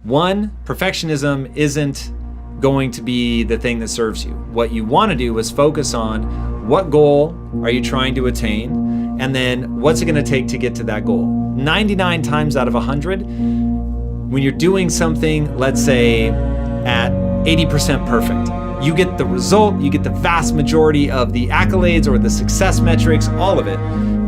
One, perfectionism isn't going to be the thing that serves you. What you want to do is focus on what goal are you trying to attain, and then what's it going to take to get to that goal. 99 times out of 100, when you're doing something, let's say at 80% perfect, you get the result, you get the vast majority of the accolades or the success metrics, all of it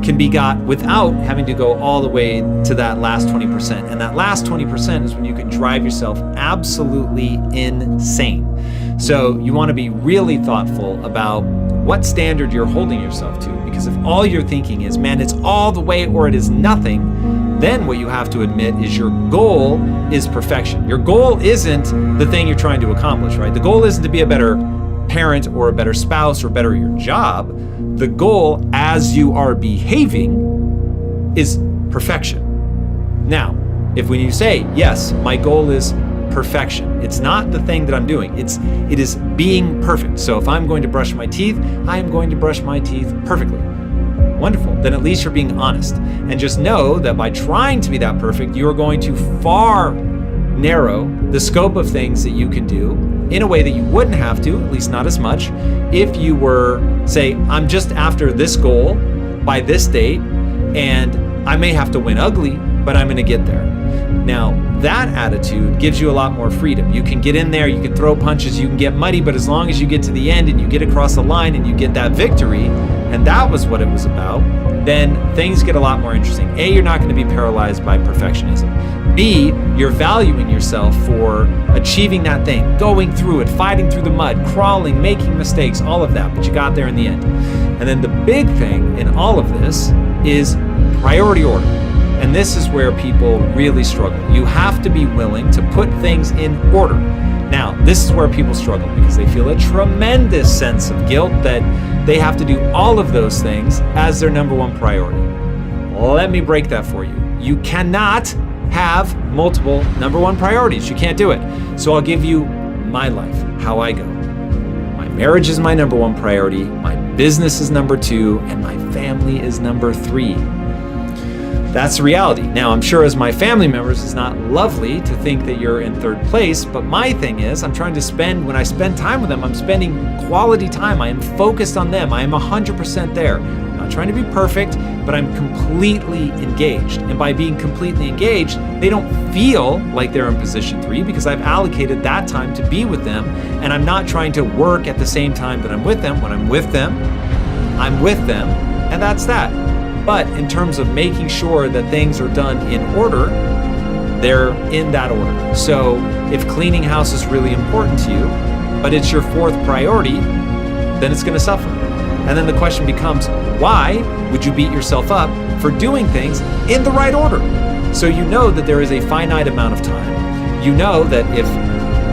can be got without having to go all the way to that last 20%. And that last 20% is when you can drive yourself absolutely insane. So you want to be really thoughtful about what standard you're holding yourself to, because if all you're thinking is, man, it's all the way or it is nothing, then what you have to admit is your goal is perfection. Your goal isn't the thing you're trying to accomplish, right? The goal isn't to be a better parent or a better spouse or better your job. The goal as you are behaving is perfection. Now, if when you say, yes, my goal is perfection, it's not the thing that I'm doing, it is being perfect. So if I'm going to brush my teeth, I am going to brush my teeth perfectly. Wonderful. Then at least you're being honest. And just know that by trying to be that perfect, you are going to far narrow the scope of things that you can do in a way that you wouldn't have to, at least not as much, if you were, say, I'm just after this goal by this date, and I may have to win ugly, but I'm going to get there. Now, that attitude gives you a lot more freedom. You can get in there, you can throw punches, you can get muddy, but as long as you get to the end and you get across the line and you get that victory, and that was what it was about, then things get a lot more interesting. A, you're not going to be paralyzed by perfectionism. B, you're valuing yourself for achieving that thing, going through it, fighting through the mud, crawling, making mistakes, all of that, but you got there in the end. And then the big thing in all of this is priority order. And this is where people really struggle. You have to be willing to put things in order. Now, this is where people struggle because they feel a tremendous sense of guilt that they have to do all of those things as their number one priority. Let me break that for you. You cannot have multiple number one priorities. You can't do it. So I'll give you my life, how I go. My marriage is my number one priority, my business is number two, and my family is number three. That's the reality. Now, I'm sure as my family members, it's not lovely to think that you're in third place, but my thing is I'm trying to spend, when I spend time with them, I'm spending quality time. I am focused on them. I am 100% there. I'm not trying to be perfect, but I'm completely engaged. And by being completely engaged, they don't feel like they're in position 3 because I've allocated that time to be with them, and I'm not trying to work at the same time that I'm with them. When I'm with them, and that's that. But in terms of making sure that things are done in order, they're in that order. So if cleaning house is really important to you, but it's your 4th priority, then it's going to suffer. And then the question becomes, why would you beat yourself up for doing things in the right order? So you know that there is a finite amount of time. You know that if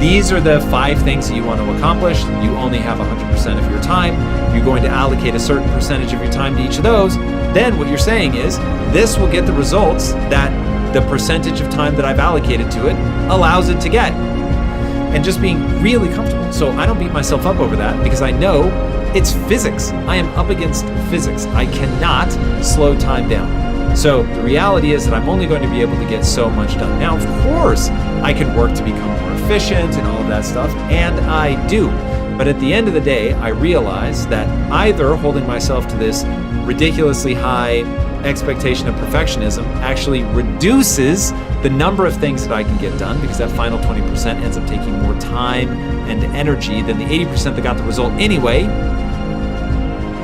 these are the 5 things that you want to accomplish, you only have 100% of your time, you're going to allocate a certain percentage of your time to each of those, then what you're saying is, this will get the results that the percentage of time that I've allocated to it allows it to get. And just being really comfortable. So I don't beat myself up over that because I know it's physics. I am up against physics. I cannot slow time down. So the reality is that I'm only going to be able to get so much done. Now, of course, I can work to become more efficient and all of that stuff, and I do. But at the end of the day, I realize that either holding myself to this ridiculously high expectation of perfectionism actually reduces the number of things that I can get done because that final 20% ends up taking more time and energy than the 80% that got the result anyway.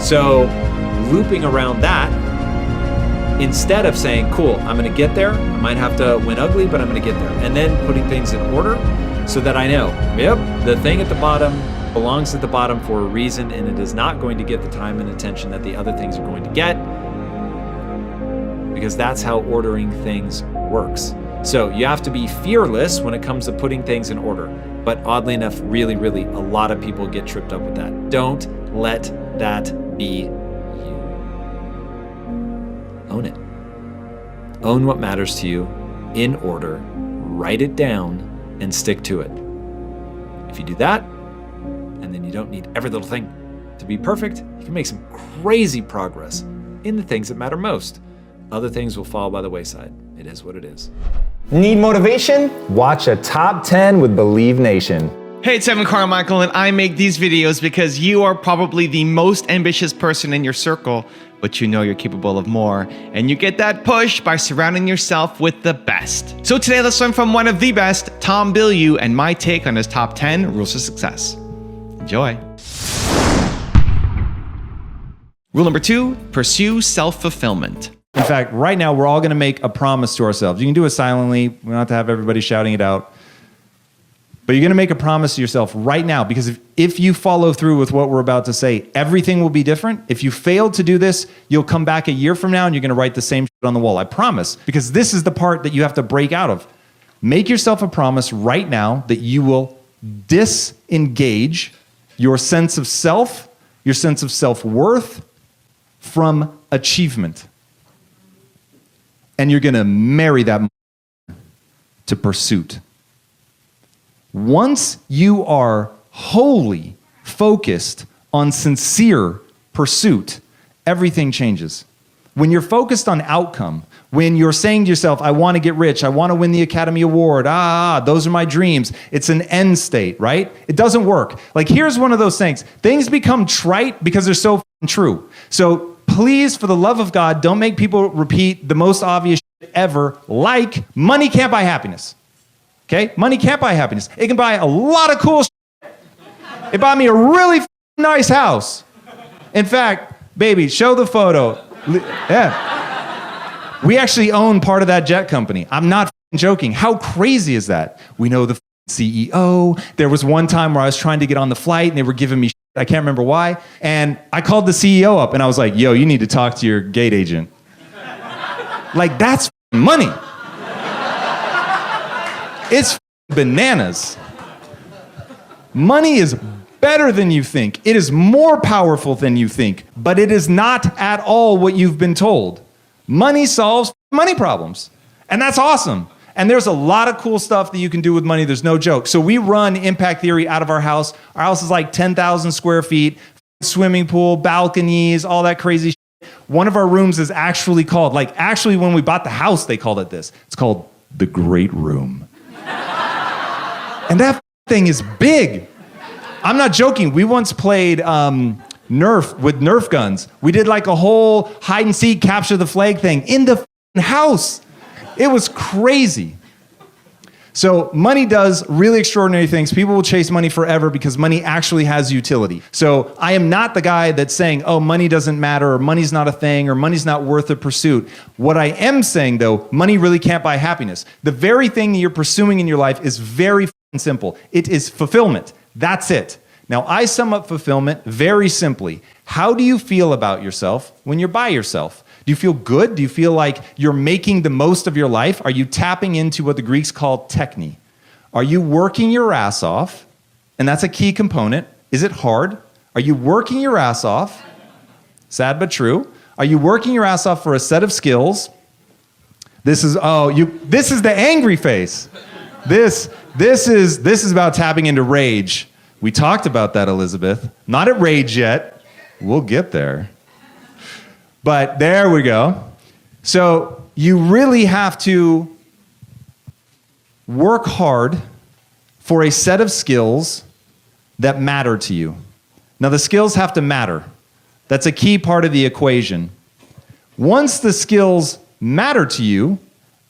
So looping around that, instead of saying, cool, I'm going to get there, I might have to win ugly, but I'm going to get there, and then putting things in order so that I know, yep, the thing at the bottom belongs at the bottom for a reason, and it is not going to get the time and attention that the other things are going to get, because that's how ordering things works. So you have to be fearless when it comes to putting things in order. But oddly enough, really, a lot of people get tripped up with that. Don't let that be you. Own it. Own what matters to you in order, write it down, and stick to it. If you do that, and then you don't need every little thing to be perfect, you can make some crazy progress in the things that matter most. Other things will fall by the wayside. It is what it is. Need motivation? Watch a top 10 with Believe Nation. Hey, it's Carmichael, and I make these videos because you are probably the most ambitious person in your circle, but you know you're capable of more, and you get that push by surrounding yourself with the best. So today, let's learn from one of the best, Tom Bilyeu, and my take on his top 10 rules of success. Enjoy. Rule number 2, pursue self-fulfillment. In fact, right now, we're all going to make a promise to ourselves. You can do it silently. We don't have to have everybody shouting it out. But you're going to make a promise to yourself right now, because if you follow through with what we're about to say, everything will be different. If you fail to do this, you'll come back a year from now and you're going to write the same shit on the wall. I promise, because this is the part that you have to break out of. Make yourself a promise right now that you will disengage your sense of self, your sense of self-worth from achievement. And you're going to marry that to pursuit. Once you are wholly focused on sincere pursuit, everything changes. When you're focused on outcome, when you're saying to yourself, I want to get rich, I want to win the Academy Award, those are my dreams, it's an end state, right? It doesn't work. Like, here's one of those things. Things become trite because they're so true. So please, for the love of God, don't make people repeat the most obvious shit ever, like money can't buy happiness. Okay? Money can't buy happiness. It can buy a lot of cool shit. It bought me a really nice house. In fact, baby, show the photo. Yeah. We actually own part of that jet company. I'm not joking. How crazy is that? We know the CEO. There was one time where I was trying to get on the flight and they were giving me shit. I can't remember why. And I called the CEO up and I was like, yo, you need to talk to your gate agent. Like, that's money. It's bananas. Money is better than you think. It is more powerful than you think, but it is not at all what you've been told. Money solves money problems, and that's awesome. And there's a lot of cool stuff that you can do with money. There's no joke. So we run Impact Theory out of our house. Our house is like 10,000 square feet, swimming pool, balconies, all that crazy shit. One of our rooms is actually called, actually when we bought the house, they called it this. It's called the Great Room. And that thing is big. I'm not joking. We once played Nerf with Nerf guns. We did like a whole hide and seek, capture the flag thing in the house. It was crazy. So money does really extraordinary things. People will chase money forever because money actually has utility. So I am not the guy that's saying, oh, money doesn't matter, or money's not a thing, or money's not worth the pursuit. What I am saying, though, money really can't buy happiness. The very thing that you're pursuing in your life is very simple. It is fulfillment. That's it. Now, I sum up fulfillment very simply. How do you feel about yourself when you're by yourself? Do you feel good? Do you feel like you're making the most of your life? Are you tapping into what the Greeks call techne? Are you working your ass off? And that's a key component. Is it hard? Are you working your ass off? Sad but true. Are you working your ass off for a set of skills? This is the angry face. This is about tapping into rage. We talked about that, Elizabeth. Not at rage yet. We'll get there. But there we go. So you really have to work hard for a set of skills that matter to you. Now, the skills have to matter. That's a key part of the equation. Once the skills matter to you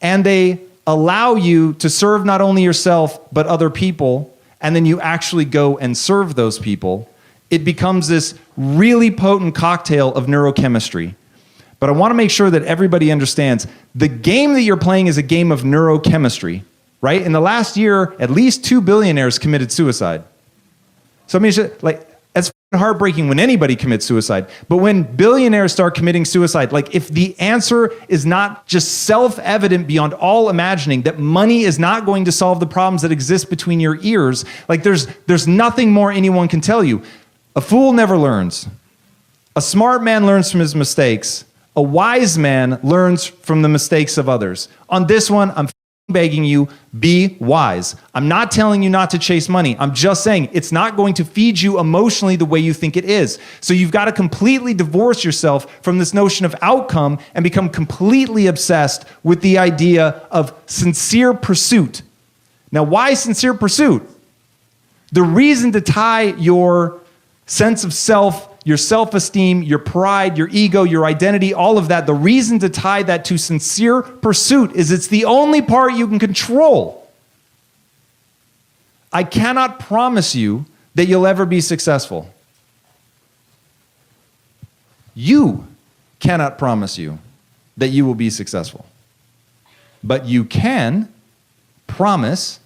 and they allow you to serve not only yourself but other people, and then you actually go and serve those people, it becomes this really potent cocktail of neurochemistry. But I want to make sure that everybody understands the game that you're playing is a game of neurochemistry, right? In the last year, at least 2 billionaires committed suicide. So I mean, it's heartbreaking when anybody commits suicide. But when billionaires start committing suicide, if the answer is not just self-evident beyond all imagining that money is not going to solve the problems that exist between your ears, there's nothing more anyone can tell you. A fool never learns. A smart man learns from his mistakes. A wise man learns from the mistakes of others. On this one, I'm begging you, be wise. I'm not telling you not to chase money. I'm just saying it's not going to feed you emotionally the way you think it is. So you've got to completely divorce yourself from this notion of outcome and become completely obsessed with the idea of sincere pursuit. Now, why sincere pursuit? The reason to tie your sense of self, your self-esteem, your pride, your ego, your identity, all of that, the reason to tie that to sincere pursuit is it's the only part you can control. I cannot promise you that you'll ever be successful. You cannot promise you that you will be successful. But you can promise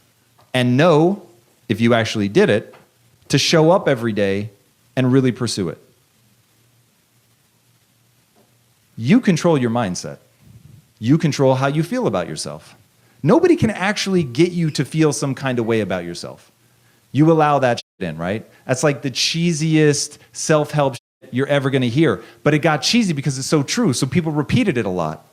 and know, if you actually did it, to show up every day and really pursue it. You control your mindset. You control how you feel about yourself. Nobody can actually get you to feel some kind of way about yourself. You allow that shit in, right? That's like the cheesiest self-help shit you're ever going to hear. But it got cheesy because it's so true, so people repeated it a lot.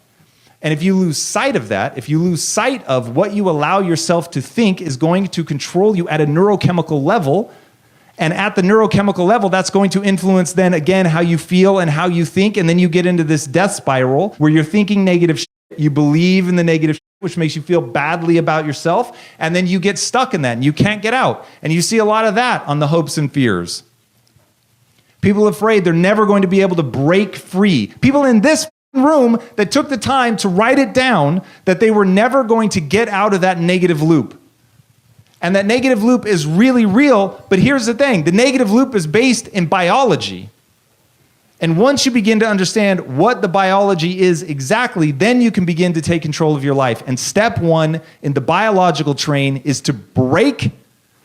And if you lose sight of that, if you lose sight of what you allow yourself to think is going to control you at a neurochemical level, and at the neurochemical level, that's going to influence then again how you feel and how you think. And then you get into this death spiral where you're thinking negative shit, you believe in the negative shit, which makes you feel badly about yourself. And then you get stuck in that and you can't get out. And you see a lot of that on the hopes and fears. People afraid they're never going to be able to break free. People in this room that took the time to write it down that they were never going to get out of that negative loop. And that negative loop is really real, but here's the thing. The negative loop is based in biology. And once you begin to understand what the biology is exactly, then you can begin to take control of your life. And step one in the biological train is to break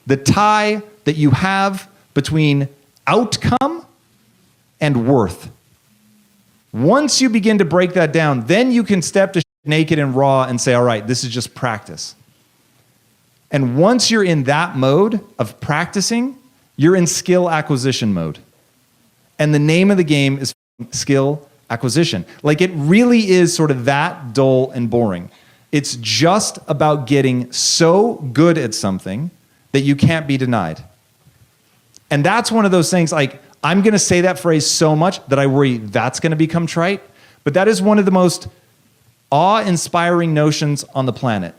the tie that you have between outcome and worth. Once you begin to break that down, then you can step to naked and raw and say, all right, this is just practice. And once you're in that mode of practicing, you're in skill acquisition mode. And the name of the game is skill acquisition. Like it really is sort of that dull and boring. It's just about getting so good at something that you can't be denied. And that's one of those things, like, I'm going to say that phrase so much that I worry that's going to become trite, but that is one of the most awe-inspiring notions on the planet.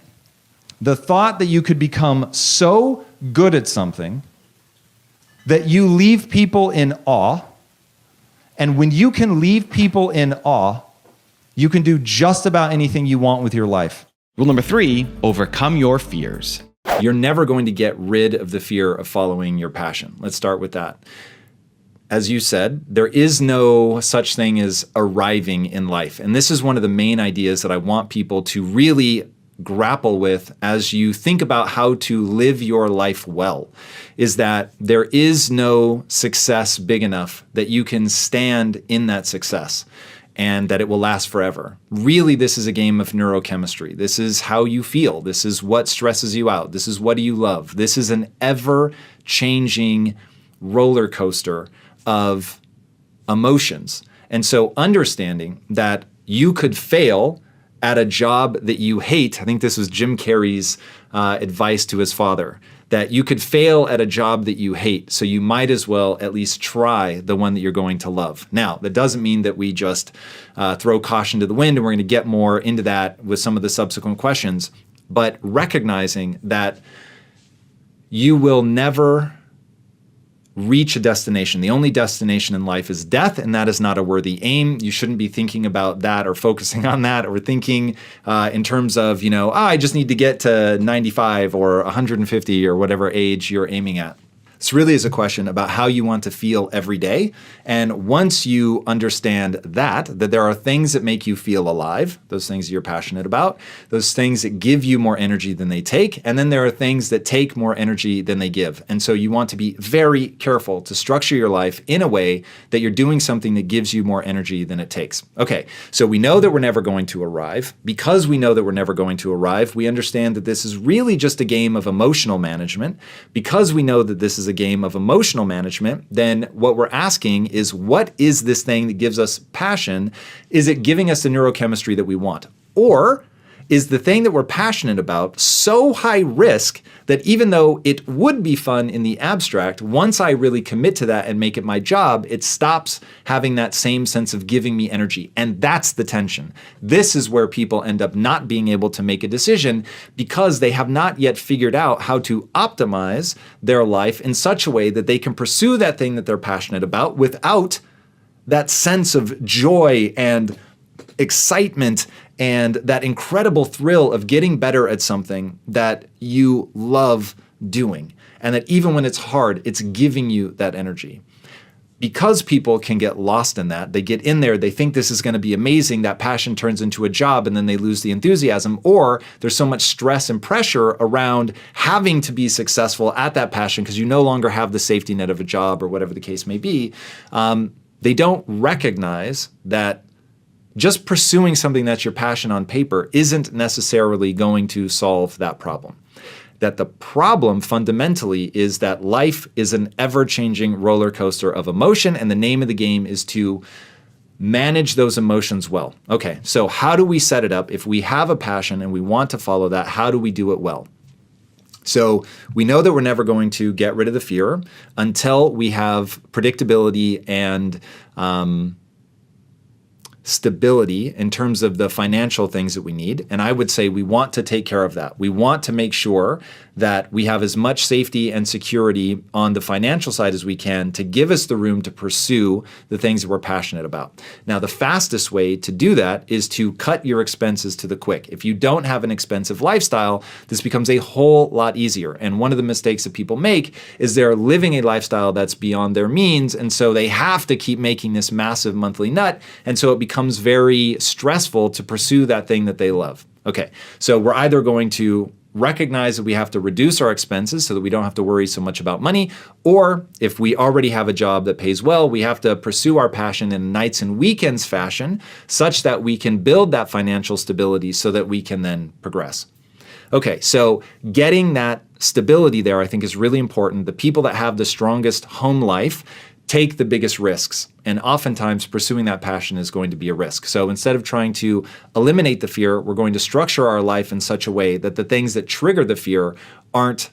The thought that you could become so good at something that you leave people in awe, and when you can leave people in awe, you can do just about anything you want with your life. Rule number 3, overcome your fears. You're never going to get rid of the fear of following your passion. Let's start with that. As you said, there is no such thing as arriving in life. And this is one of the main ideas that I want people to really grapple with as you think about how to live your life well, is that there is no success big enough that you can stand in that success and that it will last forever. Really, this is a game of neurochemistry. This is how you feel. This is what stresses you out. This is what do you love. This is an ever-changing roller coaster of emotions. And so understanding that you could fail at a job that you hate, I think this was Jim Carrey's advice to his father, that you could fail at a job that you hate, so you might as well at least try the one that you're going to love. Now, that doesn't mean that we just throw caution to the wind, and we're going to get more into that with some of the subsequent questions, but recognizing that you will never reach a destination. The only destination in life is death, and that is not a worthy aim. You shouldn't be thinking about that or focusing on that or thinking in terms of, I just need to get to 95 or 150 or whatever age you're aiming at. This really is a question about how you want to feel every day. And once you understand that there are things that make you feel alive, those things you're passionate about, those things that give you more energy than they take, and then there are things that take more energy than they give. And so you want to be very careful to structure your life in a way that you're doing something that gives you more energy than it takes. Okay, so we know that we're never going to arrive. Because we know that we're never going to arrive, we understand that this is really just a game of emotional management. Because we know that this is a game of emotional management, then what we're asking is, what is this thing that gives us passion? Is it giving us the neurochemistry that we want? Or is the thing that we're passionate about so high risk that even though it would be fun in the abstract, once I really commit to that and make it my job, it stops having that same sense of giving me energy. And that's the tension. This is where people end up not being able to make a decision because they have not yet figured out how to optimize their life in such a way that they can pursue that thing that they're passionate about without that sense of joy and excitement and that incredible thrill of getting better at something that you love doing. And that even when it's hard, it's giving you that energy. Because people can get lost in that, they get in there, they think this is going to be amazing, that passion turns into a job, and then they lose the enthusiasm, or there's so much stress and pressure around having to be successful at that passion because you no longer have the safety net of a job or whatever the case may be. They don't recognize that just pursuing something that's your passion on paper isn't necessarily going to solve that problem. That the problem fundamentally is that life is an ever-changing roller coaster of emotion, and the name of the game is to manage those emotions well. Okay, so how do we set it up? If we have a passion and we want to follow that, how do we do it well? So we know that we're never going to get rid of the fear until we have predictability and stability in terms of the financial things that we need. And I would say we want to take care of that. We want to make sure that we have as much safety and security on the financial side as we can to give us the room to pursue the things that we're passionate about. Now, the fastest way to do that is to cut your expenses to the quick. If you don't have an expensive lifestyle, this becomes a whole lot easier. And one of the mistakes that people make is they're living a lifestyle that's beyond their means. And so they have to keep making this massive monthly nut. And so it becomes very stressful to pursue that thing that they love. Okay, so we're either going to recognize that we have to reduce our expenses so that we don't have to worry so much about money, or if we already have a job that pays well, we have to pursue our passion in nights and weekends fashion such that we can build that financial stability so that we can then progress. Okay, so getting that stability there I think is really important. The people that have the strongest home life take the biggest risks. And oftentimes pursuing that passion is going to be a risk. So instead of trying to eliminate the fear, we're going to structure our life in such a way that the things that trigger the fear aren't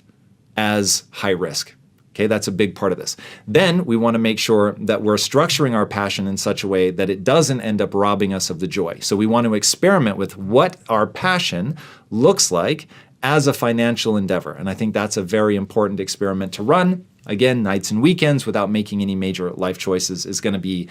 as high risk. Okay, that's a big part of this. Then we want to make sure that we're structuring our passion in such a way that it doesn't end up robbing us of the joy. So we want to experiment with what our passion looks like as a financial endeavor. And I think that's a very important experiment to run. Again, nights and weekends without making any major life choices is going to be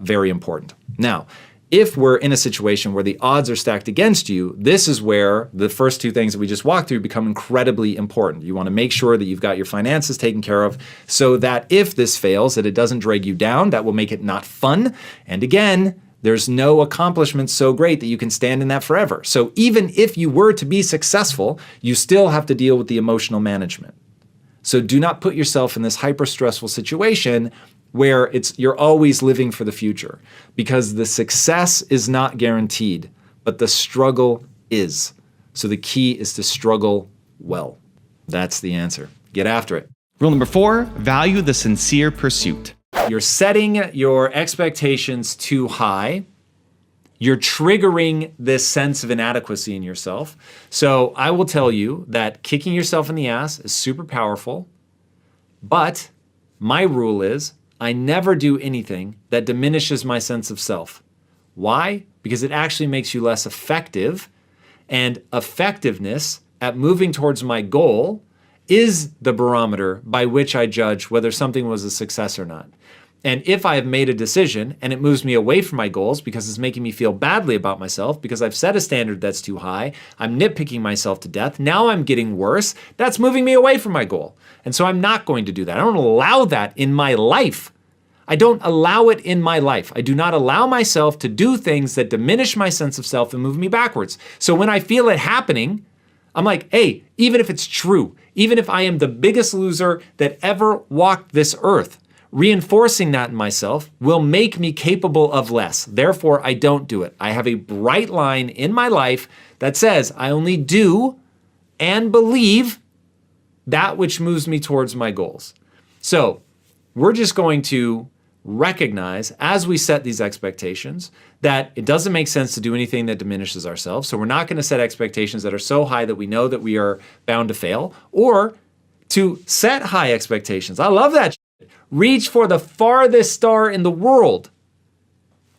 very important. Now, if we're in a situation where the odds are stacked against you, this is where the first two things that we just walked through become incredibly important. You want to make sure that you've got your finances taken care of so that if this fails, that it doesn't drag you down. That will make it not fun. And again, there's no accomplishment so great that you can stand in that forever. So even if you were to be successful, you still have to deal with the emotional management. So do not put yourself in this hyper-stressful situation where you're always living for the future, because the success is not guaranteed, but the struggle is. So the key is to struggle well. That's the answer. Get after it. Rule number 4, value the sincere pursuit. You're setting your expectations too high. You're triggering this sense of inadequacy in yourself. So I will tell you that kicking yourself in the ass is super powerful, but my rule is I never do anything that diminishes my sense of self. Why? Because it actually makes you less effective, and effectiveness at moving towards my goal is the barometer by which I judge whether something was a success or not. And if I have made a decision and it moves me away from my goals because it's making me feel badly about myself, because I've set a standard that's too high, I'm nitpicking myself to death, now I'm getting worse, that's moving me away from my goal. And so I'm not going to do that. I don't allow that in my life. I don't allow it in my life. I do not allow myself to do things that diminish my sense of self and move me backwards. So when I feel it happening, I'm like, hey, even if it's true, even if I am the biggest loser that ever walked this earth, reinforcing that in myself will make me capable of less. Therefore, I don't do it. I have a bright line in my life that says I only do and believe that which moves me towards my goals. So we're just going to recognize as we set these expectations that it doesn't make sense to do anything that diminishes ourselves. So we're not going to set expectations that are so high that we know that we are bound to fail, or to set high expectations. I love that. Reach for the farthest star in the world,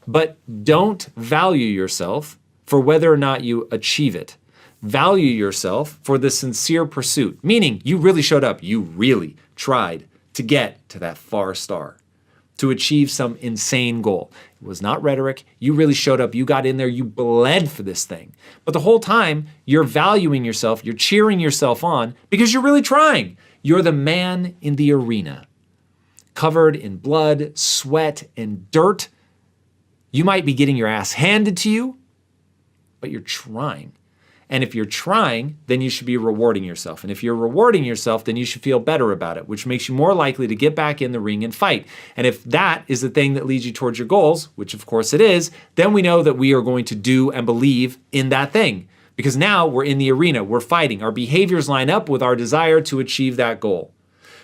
but don't value yourself for whether or not you achieve it. Value yourself for the sincere pursuit, meaning you really showed up. You really tried to get to that far star, to achieve some insane goal. It was not rhetoric. You really showed up. You got in there. You bled for this thing. But the whole time, you're valuing yourself. You're cheering yourself on because you're really trying. You're the man in the arena, covered in blood, sweat, and dirt. You might be getting your ass handed to you, but you're trying. And if you're trying, then you should be rewarding yourself. And if you're rewarding yourself, then you should feel better about it, which makes you more likely to get back in the ring and fight. And if that is the thing that leads you towards your goals, which of course it is, then we know that we are going to do and believe in that thing. Because now we're in the arena, we're fighting. Our behaviors line up with our desire to achieve that goal.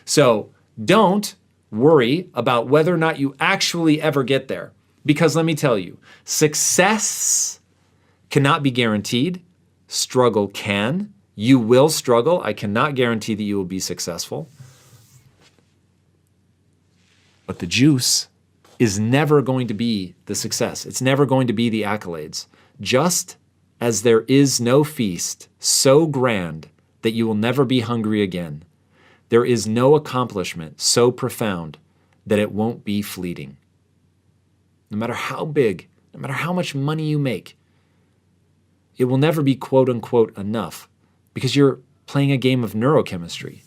So don't worry about whether or not you actually ever get there. Because let me tell you, success cannot be guaranteed. Struggle can. You will struggle. I cannot guarantee that you will be successful. But the juice is never going to be the success. It's never going to be the accolades. Just as there is no feast so grand that you will never be hungry again, there is no accomplishment so profound that it won't be fleeting. No matter how big, no matter how much money you make, it will never be quote unquote enough because you're playing a game of neurochemistry.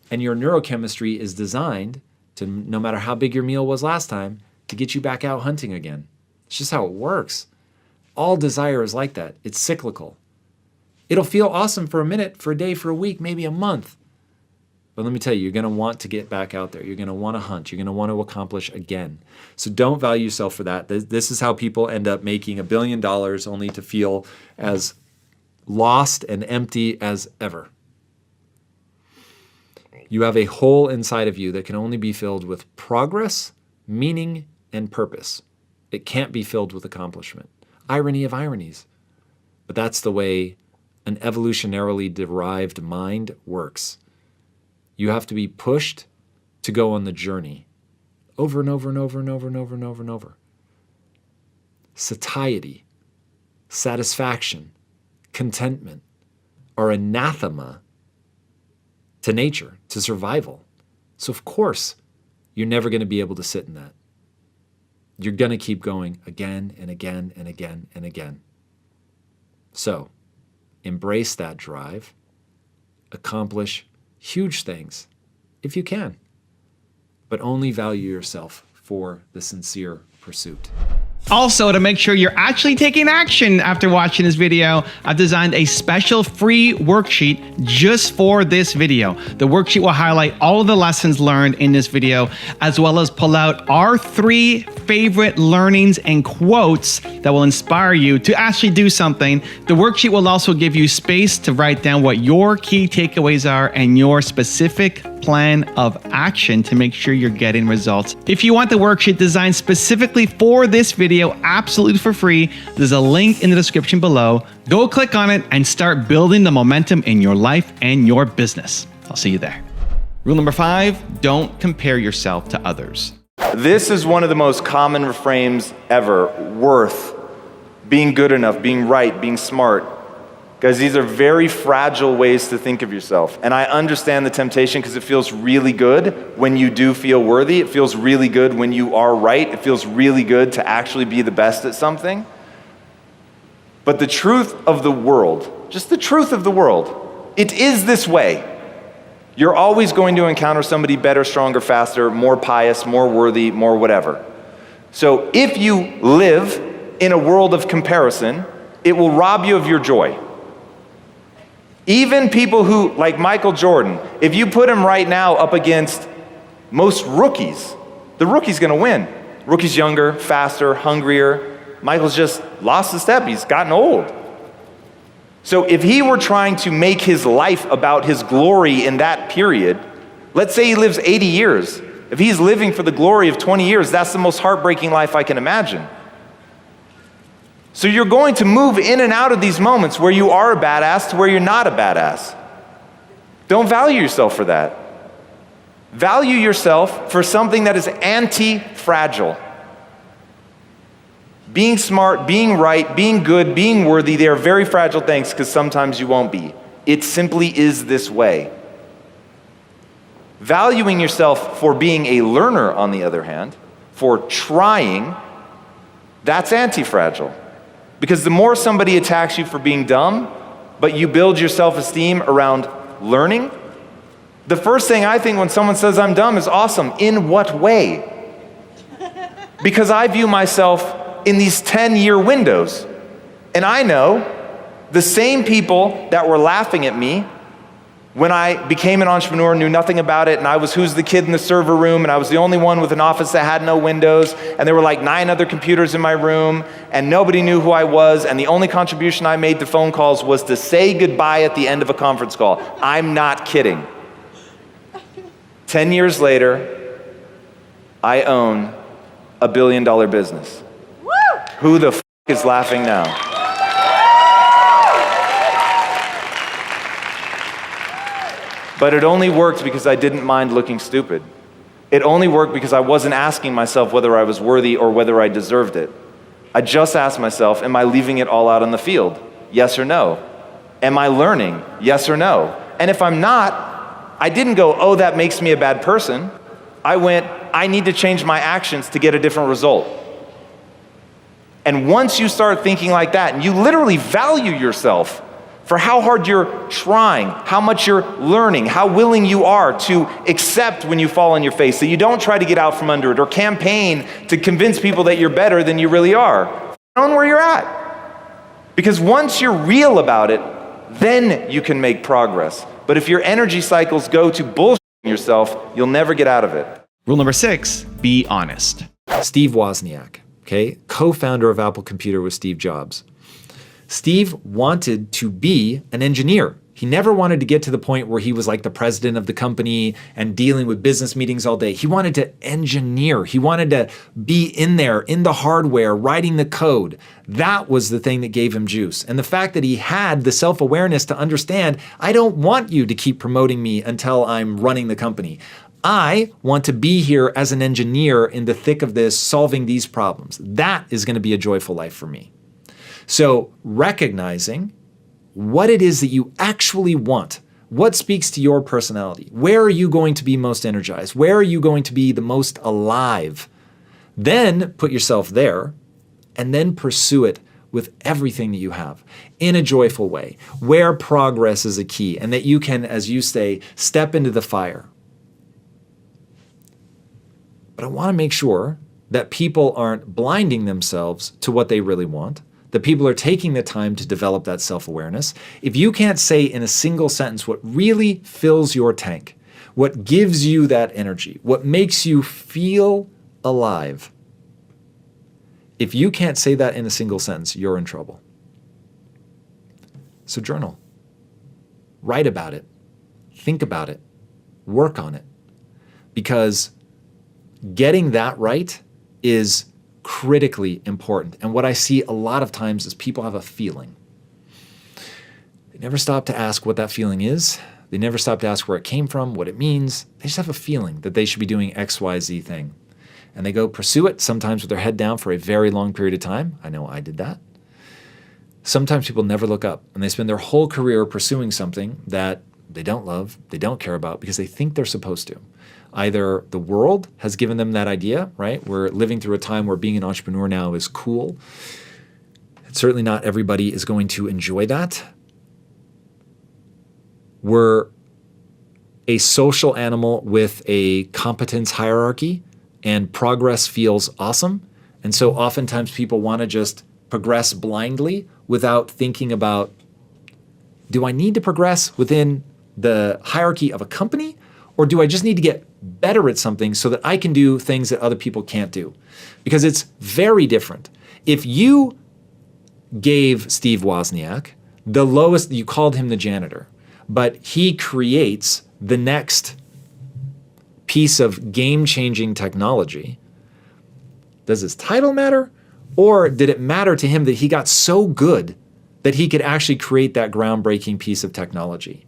And your neurochemistry is designed to, no matter how big your meal was last time, to get you back out hunting again. It's just how it works. All desire is like that. It's cyclical. It'll feel awesome for a minute, for a day, for a week, maybe a month. But let me tell you, you're going to want to get back out there. You're going to want to hunt. You're going to want to accomplish again. So don't value yourself for that. This is how people end up making $1 billion only to feel as lost and empty as ever. You have a hole inside of you that can only be filled with progress, meaning, and purpose. It can't be filled with accomplishment. Irony of ironies. But that's the way an evolutionarily derived mind works. You have to be pushed to go on the journey over and over and over and over and over and over and over. Satiety, satisfaction, contentment are anathema to nature, to survival. So of course, you're never going to be able to sit in that. You're going to keep going again and again and again and again. So embrace that drive, accomplish huge things if you can, but only value yourself for the sincere pursuit. Also, to make sure you're actually taking action after watching this video, I've designed a special free worksheet just for this video. The worksheet will highlight all of the lessons learned in this video, as well as pull out our 3 favorite learnings and quotes that will inspire you to actually do something. The worksheet will also give you space to write down what your key takeaways are and your specific plan of action to make sure you're getting results. If you want the worksheet designed specifically for this video, absolutely for free, there's a link in the description below. Go click on it and start building the momentum in your life and your business. I'll see you there. Rule number 5, don't compare yourself to others. This is one of the most common refrains ever. Worth, being good enough, being right, being smart. Guys, these are very fragile ways to think of yourself. And I understand the temptation because it feels really good when you do feel worthy. It feels really good when you are right. It feels really good to actually be the best at something. But the truth of the world, just the truth of the world, it is this way. You're always going to encounter somebody better, stronger, faster, more pious, more worthy, more whatever. So if you live in a world of comparison, it will rob you of your joy. Even people who, like Michael Jordan, if you put him right now up against most rookies, the rookie's gonna win. Rookie's younger, faster, hungrier. Michael's just lost a step, he's gotten old. So if he were trying to make his life about his glory in that period, let's say he lives 80 years, If he's living for the glory of 20 years, that's the most heartbreaking life I can imagine. So you're going to move in and out of these moments where you are a badass to where you're not a badass. Don't value yourself for that. Value yourself for something that is anti-fragile. Being smart, being right, being good, being worthy, they are very fragile things because sometimes you won't be. It simply is this way. Valuing yourself for being a learner, on the other hand, for trying, that's anti-fragile. Because the more somebody attacks you for being dumb, but you build your self-esteem around learning, the first thing I think when someone says I'm dumb is awesome. In what way? Because I view myself in these 10-year windows. And I know the same people that were laughing at me when I became an entrepreneur, knew nothing about it, and I was who's the kid in the server room, and I was the only one with an office that had no windows, and there were like 9 other computers in my room, and nobody knew who I was, and the only contribution I made to phone calls was to say goodbye at the end of a conference call. I'm not kidding. 10 years later, I own a $1 billion business. Woo! Who the f*** is laughing now? But it only worked because I didn't mind looking stupid. It only worked because I wasn't asking myself whether I was worthy or whether I deserved it. I just asked myself, am I leaving it all out on the field? Yes or no? Am I learning? Yes or no? And if I'm not, I didn't go, oh, that makes me a bad person. I went, I need to change my actions to get a different result. And once you start thinking like that, and you literally value yourself for how hard you're trying, how much you're learning, how willing you are to accept when you fall on your face, that you don't try to get out from under it or campaign to convince people that you're better than you really are. Own where you're at. Because once you're real about it, then you can make progress. But if your energy cycles go to bullshitting yourself, you'll never get out of it. Rule number 6, be honest. Steve Wozniak, okay, co-founder of Apple Computer with Steve Jobs. Steve wanted to be an engineer. He never wanted to get to the point where he was like the president of the company and dealing with business meetings all day. He wanted to engineer. He wanted to be in there, in the hardware, writing the code. That was the thing that gave him juice. And the fact that he had the self-awareness to understand, I don't want you to keep promoting me until I'm running the company. I want to be here as an engineer in the thick of this, solving these problems. That is going to be a joyful life for me. So recognizing what it is that you actually want, what speaks to your personality, where are you going to be most energized, where are you going to be the most alive, then put yourself there and then pursue it with everything that you have in a joyful way, where progress is a key and that you can, as you say, step into the fire. But I want to make sure that people aren't blinding themselves to what they really want, that people are taking the time to develop that self-awareness. If you can't say in a single sentence what really fills your tank, what gives you that energy, what makes you feel alive, if you can't say that in a single sentence, you're in trouble. So journal. Write about it. Think about it. Work on it. Because getting that right is critically important. And what I see a lot of times is people have a feeling. They never stop to ask what that feeling is. They never stop to ask where it came from, what it means. They just have a feeling that they should be doing X, Y, Z thing. And they go pursue it, sometimes with their head down for a very long period of time. I know I did that. Sometimes people never look up and they spend their whole career pursuing something that they don't love, they don't care about because they think they're supposed to. Either the world has given them that idea, right? We're living through a time where being an entrepreneur now is cool. Certainly not everybody is going to enjoy that. We're a social animal with a competence hierarchy, and progress feels awesome. And so oftentimes people want to just progress blindly without thinking about, do I need to progress within the hierarchy of a company? Or do I just need to get better at something so that I can do things that other people can't do? Because it's very different. If you gave Steve Wozniak the lowest, you called him the janitor, but he creates the next piece of game-changing technology, does his title matter? Or did it matter to him that he got so good that he could actually create that groundbreaking piece of technology?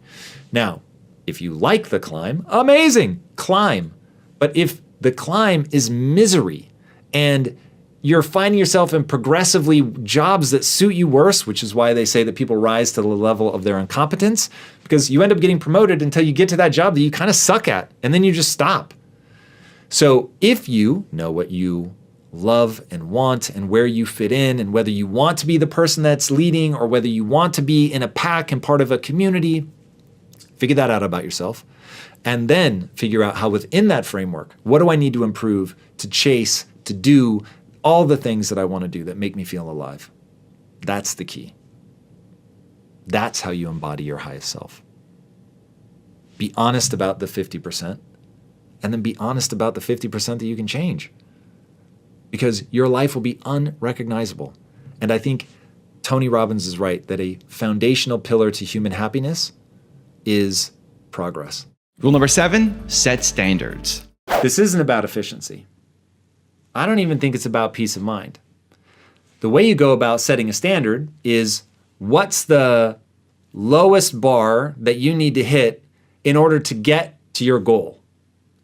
Now, if you like the climb, amazing, climb. But if the climb is misery and you're finding yourself in progressively jobs that suit you worse, which is why they say that people rise to the level of their incompetence, because you end up getting promoted until you get to that job that you kind of suck at, and then you just stop. So if you know what you love and want and where you fit in and whether you want to be the person that's leading or whether you want to be in a pack and part of a community, figure that out about yourself. And then figure out how within that framework, what do I need to improve, to chase, to do all the things that I want to do that make me feel alive. That's the key. That's how you embody your highest self. Be honest about the 50%, and then be honest about the 50% that you can change. Because your life will be unrecognizable. And I think Tony Robbins is right that a foundational pillar to human happiness is progress. Rule number 7, set standards. This isn't about efficiency. I don't even think it's about peace of mind. The way you go about setting a standard is what's the lowest bar that you need to hit in order to get to your goal?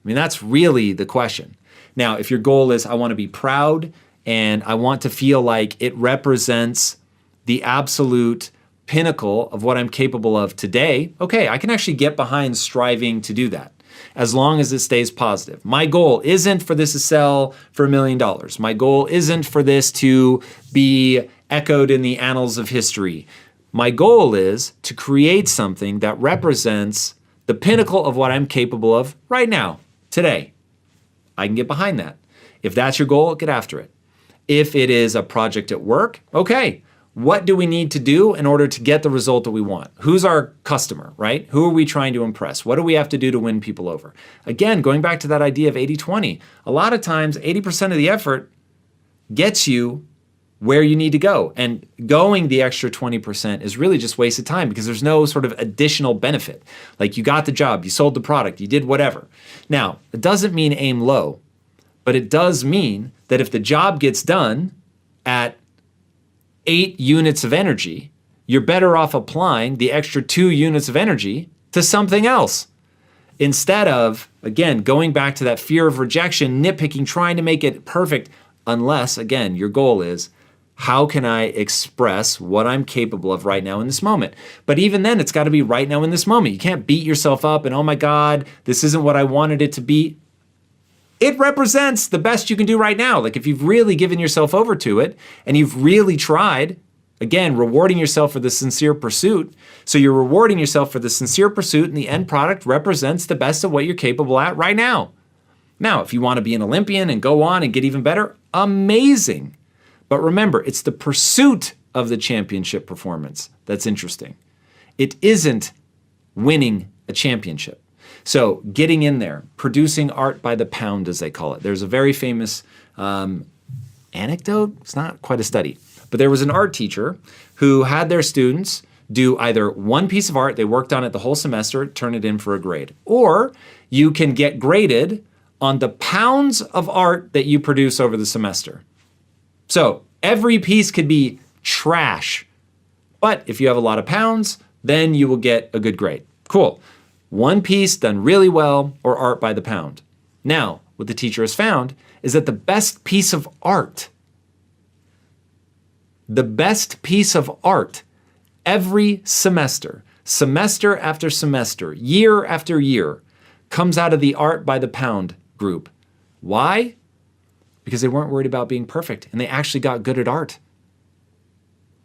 I mean, that's really the question. Now, if your goal is I want to be proud and I want to feel like it represents the absolute pinnacle of what I'm capable of today, okay, I can actually get behind striving to do that as long as it stays positive. My goal isn't for this to sell for $1 million. My goal isn't for this to be echoed in the annals of history. My goal is to create something that represents the pinnacle of what I'm capable of right now, today. I can get behind that. If that's your goal, get after it. If it is a project at work, okay, what do we need to do in order to get the result that we want? Who's our customer, right? Who are we trying to impress? What do we have to do to win people over? Again, going back to that idea of 80-20, a lot of times 80% of the effort gets you where you need to go. And going the extra 20% is really just wasted time because there's no sort of additional benefit. Like you got the job, you sold the product, you did whatever. Now, it doesn't mean aim low, but it does mean that if the job gets done at 8 units of energy, you're better off applying the extra 2 units of energy to something else. Instead of, again, going back to that fear of rejection, nitpicking, trying to make it perfect, unless, again, your goal is, how can I express what I'm capable of right now in this moment? But even then, it's got to be right now in this moment. You can't beat yourself up and, oh my God, this isn't what I wanted it to be. It represents the best you can do right now. Like if you've really given yourself over to it and you've really tried, again, rewarding yourself for the sincere pursuit. So you're rewarding yourself for the sincere pursuit and the end product represents the best of what you're capable at right now. Now, if you want to be an Olympian and go on and get even better, amazing. But remember, it's the pursuit of the championship performance that's interesting. It isn't winning a championship. So getting in there, producing art by the pound, as they call it. There's a very famous anecdote. It's not quite a study. But there was an art teacher who had their students do either one piece of art, they worked on it the whole semester, turn it in for a grade. Or you can get graded on the pounds of art that you produce over the semester. So every piece could be trash. But if you have a lot of pounds, then you will get a good grade. Cool. One piece done really well or art by the pound. Now, what the teacher has found is that the best piece of art every semester, semester after semester, year after year, comes out of the art by the pound group. Why? Because they weren't worried about being perfect and they actually got good at art.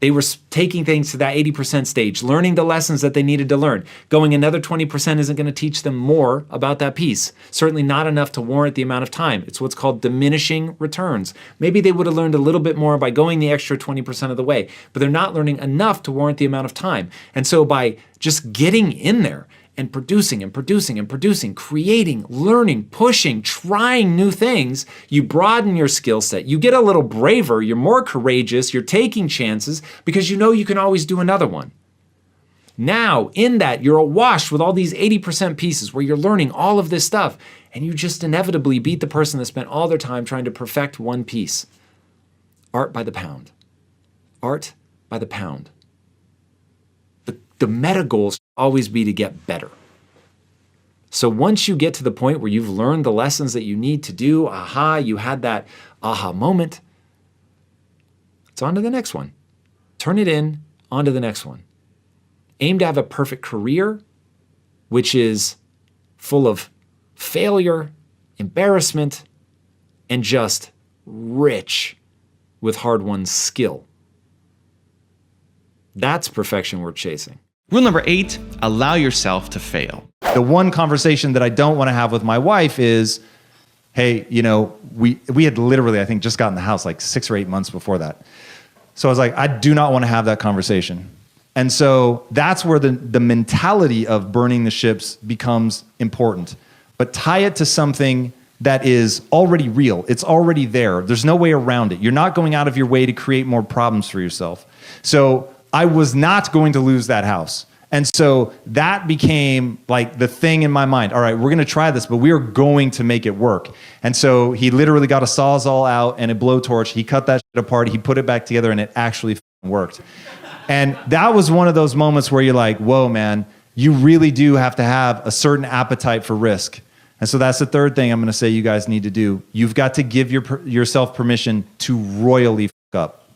They were taking things to that 80% stage, learning the lessons that they needed to learn. Going another 20% isn't going to teach them more about that piece. Certainly not enough to warrant the amount of time. It's what's called diminishing returns. Maybe they would have learned a little bit more by going the extra 20% of the way, but they're not learning enough to warrant the amount of time. And so by just getting in there and producing and producing and producing, creating, learning, pushing, trying new things, you broaden your skill set. You get a little braver, you're more courageous, you're taking chances because you know you can always do another one. Now, in that, you're awash with all these 80% pieces where you're learning all of this stuff, and you just inevitably beat the person that spent all their time trying to perfect one piece. Art by the pound. Art by the pound. The meta goal should always be to get better. So once you get to the point where you've learned the lessons that you need to do, you had that aha moment, it's on to the next one. Turn it in, on to the next one. Aim to have a perfect career, which is full of failure, embarrassment, and just rich with hard-won skill. That's perfection worth chasing. Rule number 8, allow yourself to fail. The one conversation that I don't want to have with my wife is, hey, we had literally, I think, just gotten the house like 6 or 8 months before that. So I was like, I do not want to have that conversation. And so that's where the mentality of burning the ships becomes important. But tie it to something that is already real. It's already there. There's no way around it. You're not going out of your way to create more problems for yourself. So I was not going to lose that house. And so that became like the thing in my mind. All right, we're going to try this, but we are going to make it work. And so he literally got a Sawzall out and a blowtorch. He cut that shit apart. He put it back together, and it actually worked. And that was one of those moments where you're like, whoa, man, you really do have to have a certain appetite for risk. And so that's the third thing I'm going to say you guys need to do. You've got to give yourself permission to royally fuck up.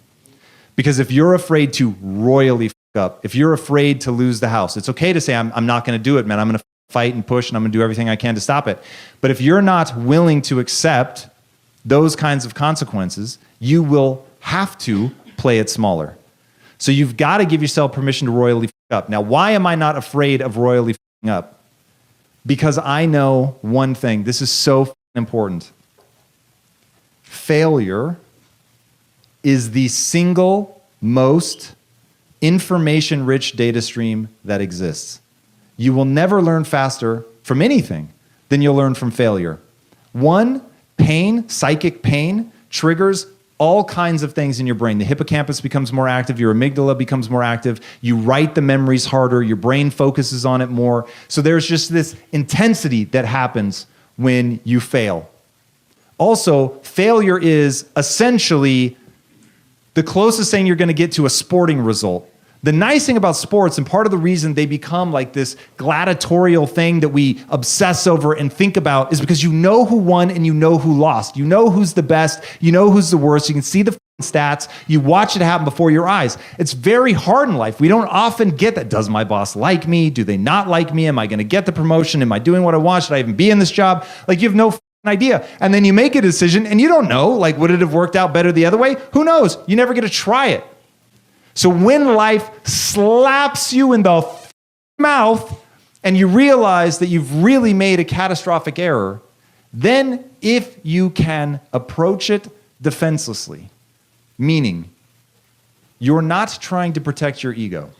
Because if you're afraid to royally fuck up, if you're afraid to lose the house, it's okay to say, I'm not going to do it, man. I'm going to fight and push, and I'm going to do everything I can to stop it. But if you're not willing to accept those kinds of consequences, you will have to play it smaller. So you've got to give yourself permission to royally fuck up. Now, why am I not afraid of royally fucking up? Because I know one thing. This is so important. Failure is the single most information-rich data stream that exists. You will never learn faster from anything than you'll learn from failure. One, pain, psychic pain, triggers all kinds of things in your brain. The hippocampus becomes more active, your amygdala becomes more active, you write the memories harder, your brain focuses on it more. So there's just this intensity that happens when you fail. Also, failure is essentially the closest thing you're going to get to a sporting result. The nice thing about sports, and part of the reason they become like this gladiatorial thing that we obsess over and think about, is because you know who won and you know who lost. You know who's the best, you know who's the worst, you can see the stats, you watch it happen before your eyes. It's very hard in life. We don't often get that. Does my boss like me? Do they not like me? Am I going to get the promotion? Am I doing what I want? Should I even be in this job? Like, you have no idea. And then you make a decision and you don't know, like, would it have worked out better the other way? Who knows? You never get to try it. So when life slaps you in the mouth and you realize that you've really made a catastrophic error, then if you can approach it defenselessly, meaning you're not trying to protect your ego,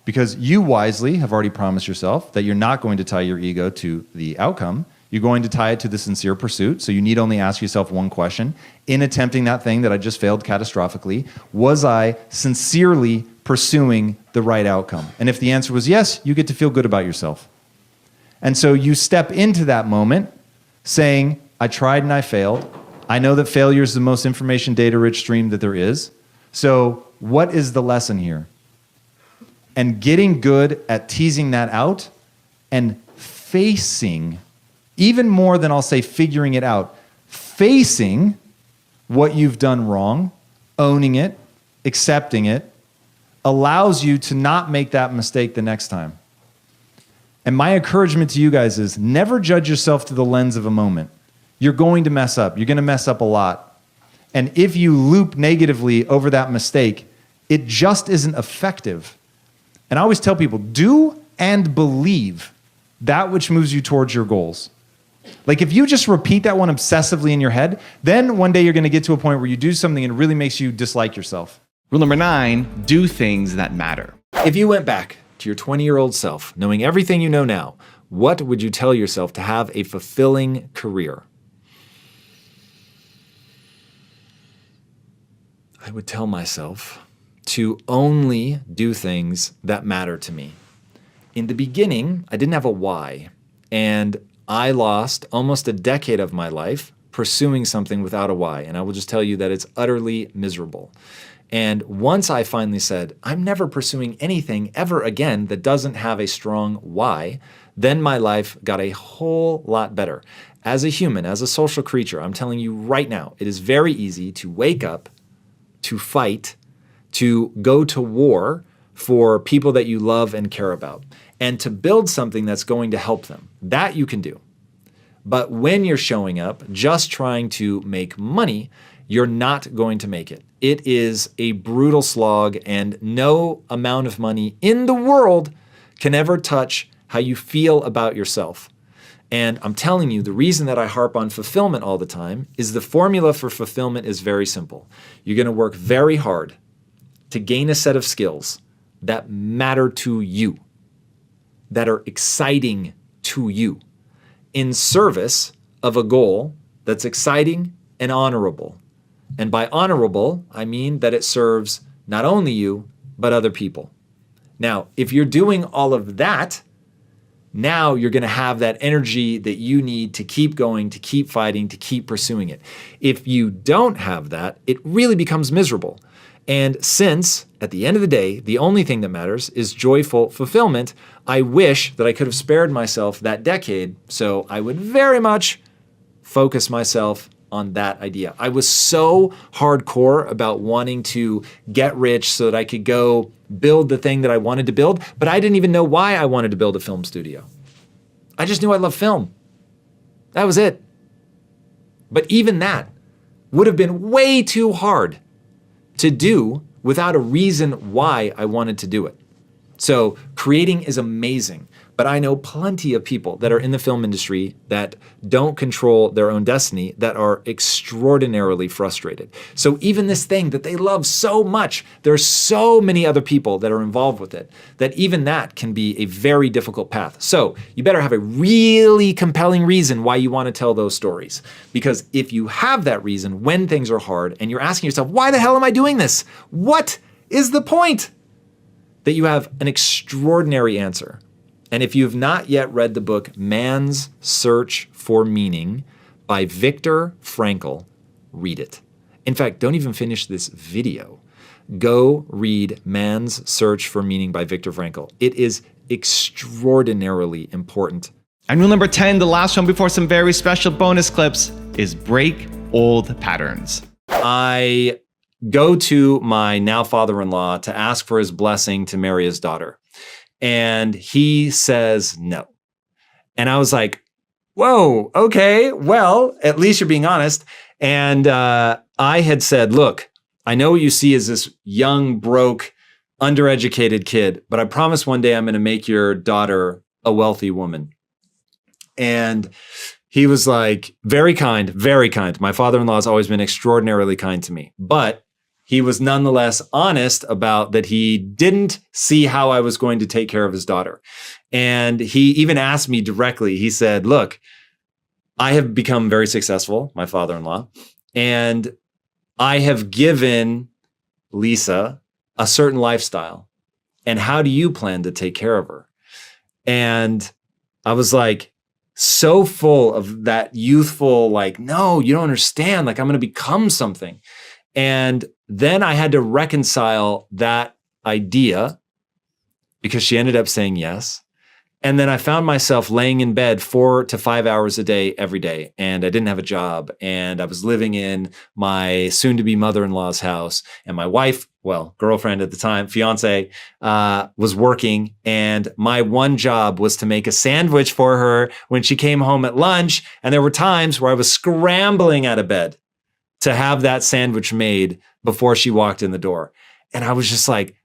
because you wisely have already promised yourself that you're not going to tie your ego to the outcome. You're going to tie it to the sincere pursuit. So you need only ask yourself one question. In attempting that thing that I just failed catastrophically, was I sincerely pursuing the right outcome? And if the answer was yes, you get to feel good about yourself. And so you step into that moment saying, I tried and I failed. I know that failure is the most information data rich stream that there is. So what is the lesson here? And getting good at teasing that out and facing, even more than I'll say figuring it out, facing what you've done wrong, owning it, accepting it, allows you to not make that mistake the next time. And my encouragement to you guys is never judge yourself through the lens of a moment. You're going to mess up. You're going to mess up a lot. And if you loop negatively over that mistake, it just isn't effective. And I always tell people, do and believe that which moves you towards your goals. Like, if you just repeat that one obsessively in your head, then one day you're going to get to a point where you do something and it really makes you dislike yourself. Rule number 9, do things that matter. If you went back to your 20-year-old self, knowing everything you know now, what would you tell yourself to have a fulfilling career? I would tell myself to only do things that matter to me. In the beginning, I didn't have a why, and I lost almost a decade of my life pursuing something without a why. And I will just tell you that it's utterly miserable. And once I finally said, I'm never pursuing anything ever again that doesn't have a strong why, then my life got a whole lot better. As a human, as a social creature, I'm telling you right now, it is very easy to wake up, to fight, to go to war for people that you love and care about, and to build something that's going to help them. That you can do. But when you're showing up just trying to make money, you're not going to make it. It is a brutal slog, and no amount of money in the world can ever touch how you feel about yourself. And I'm telling you, the reason that I harp on fulfillment all the time is the formula for fulfillment is very simple. You're going to work very hard to gain a set of skills that matter to you, that are exciting to you, in service of a goal that's exciting and honorable. And by honorable, I mean that it serves not only you, but other people. Now, if you're doing all of that, now you're going to have that energy that you need to keep going, to keep fighting, to keep pursuing it. If you don't have that, it really becomes miserable. And since, at the end of the day, the only thing that matters is joyful fulfillment, I wish that I could have spared myself that decade, so I would very much focus myself on that idea. I was so hardcore about wanting to get rich so that I could go build the thing that I wanted to build, but I didn't even know why I wanted to build a film studio. I just knew I loved film. That was it. But even that would have been way too hard to do without a reason why I wanted to do it. So creating is amazing, but I know plenty of people that are in the film industry that don't control their own destiny, that are extraordinarily frustrated. So even this thing that they love so much, there's so many other people that are involved with it, that even that can be a very difficult path. So you better have a really compelling reason why you want to tell those stories. Because if you have that reason when things are hard and you're asking yourself, why the hell am I doing this? What is the point? That you have an extraordinary answer. And if you have not yet read the book Man's Search for Meaning by Viktor Frankl, read it. In fact, don't even finish this video. Go read Man's Search for Meaning by Viktor Frankl. It is extraordinarily important. And rule number 10, the last one before some very special bonus clips, is break old patterns. I go to my now father-in-law to ask for his blessing to marry his daughter. And he says no. And I was like, whoa, okay, well, at least you're being honest. And I had said, look, I know what you see as this young, broke, undereducated kid, but I promise one day I'm going to make your daughter a wealthy woman. And he was like, very kind, very kind. My father-in-law has always been extraordinarily kind to me. But he was nonetheless honest about that he didn't see how I was going to take care of his daughter. And he even asked me directly, he said, look, I have become very successful, my father-in-law, and I have given Lisa a certain lifestyle. And how do you plan to take care of her? And I was like, so full of that youthful, like, no, you don't understand. Like, I'm going to become something. And then I had to reconcile that idea because she ended up saying yes. And then I found myself laying in bed 4 to 5 hours a day, every day. And I didn't have a job. And I was living in my soon-to-be mother-in-law's house. And my wife, well, girlfriend at the time, fiance, was working. And my one job was to make a sandwich for her when she came home at lunch. And there were times where I was scrambling out of bed to have that sandwich made before she walked in the door. And I was just like,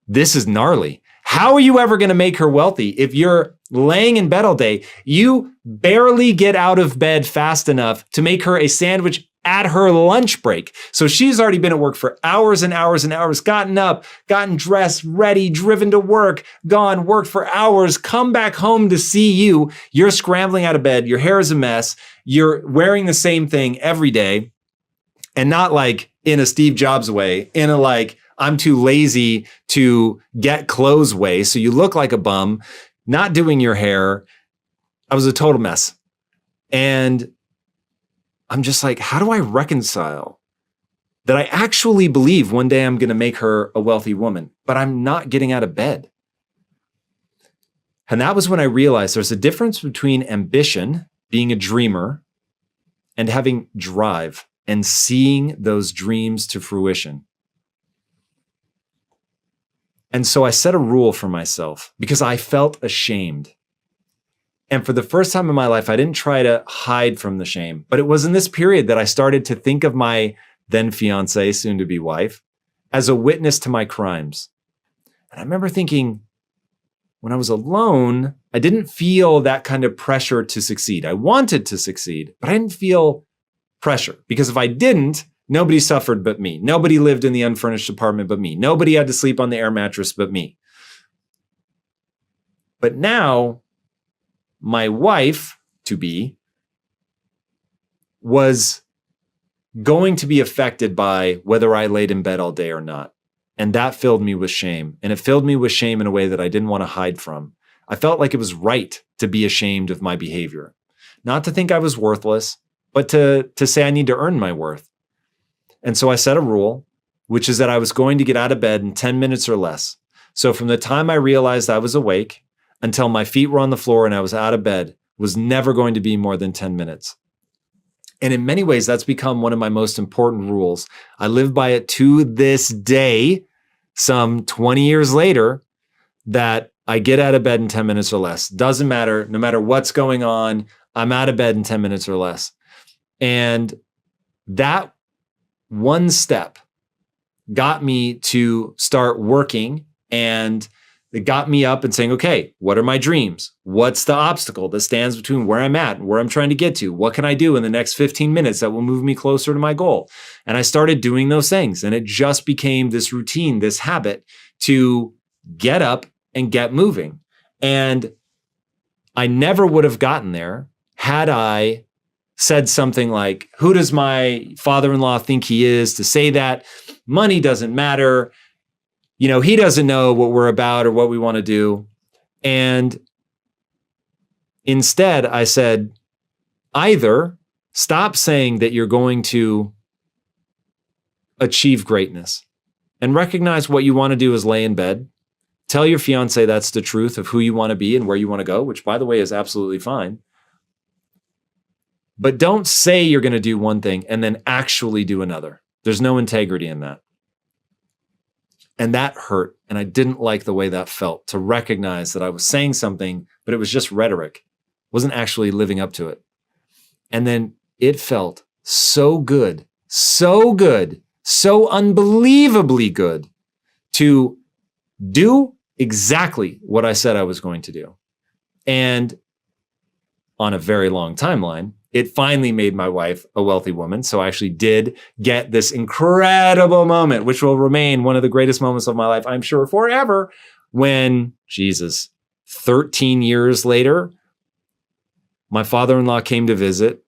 this is gnarly. How are you ever going to make her wealthy if you're laying in bed all day? You barely get out of bed fast enough to make her a sandwich at her lunch break. So she's already been at work for hours and hours and hours, gotten up, gotten dressed, ready, driven to work, gone, worked for hours, come back home to see you. You're scrambling out of bed. Your hair is a mess. You're wearing the same thing every day. And not like in a Steve Jobs way, in a like, I'm too lazy to get clothes way. So you look like a bum, not doing your hair. I was a total mess. And I'm just like, how do I reconcile that I actually believe one day I'm going to make her a wealthy woman, but I'm not getting out of bed? And that was when I realized there's a difference between ambition, being a dreamer, and having drive and seeing those dreams to fruition. And so I set a rule for myself because I felt ashamed. And for the first time in my life, I didn't try to hide from the shame, but it was in this period that I started to think of my then fiance, soon to be wife, as a witness to my crimes. And I remember thinking, when I was alone, I didn't feel that kind of pressure to succeed. I wanted to succeed, but I didn't feel pressure because if I didn't, nobody suffered but me. Nobody lived in the unfurnished apartment but me. Nobody had to sleep on the air mattress but me. But now, my wife to be was going to be affected by whether I laid in bed all day or not. And that filled me with shame. And it filled me with shame in a way that I didn't want to hide from. I felt like it was right to be ashamed of my behavior. Not to think I was worthless, but to say I need to earn my worth. And so I set a rule, which is that I was going to get out of bed in 10 minutes or less. So from the time I realized I was awake until my feet were on the floor and I was out of bed was never going to be more than 10 minutes. And in many ways, that's become one of my most important rules. I live by it to this day, some 20 years later, that I get out of bed in 10 minutes or less. Doesn't matter, no matter what's going on, I'm out of bed in 10 minutes or less. And that one step got me to start working, and it got me up and saying, okay, what are my dreams? What's the obstacle that stands between where I'm at and where I'm trying to get to? What can I do in the next 15 minutes that will move me closer to my goal? And I started doing those things, and it just became this routine, this habit to get up and get moving. And I never would have gotten there had I said something like, who does my father-in-law think he is to say that? Money doesn't matter. You know, he doesn't know what we're about or what we want to do. And instead, I said, either stop saying that you're going to achieve greatness and recognize what you want to do is lay in bed. Tell your fiance that's the truth of who you want to be and where you want to go, which, by the way, is absolutely fine. But don't say you're going to do one thing and then actually do another. There's no integrity in that. And that hurt. And I didn't like the way that felt, to recognize that I was saying something, but it was just rhetoric. Wasn't actually living up to it. And then it felt so good, so unbelievably good to do exactly what I said I was going to do. And on a very long timeline, it finally made my wife a wealthy woman. So I actually did get this incredible moment, which will remain one of the greatest moments of my life, I'm sure, forever, when, 13 years later, my father-in-law came to visit.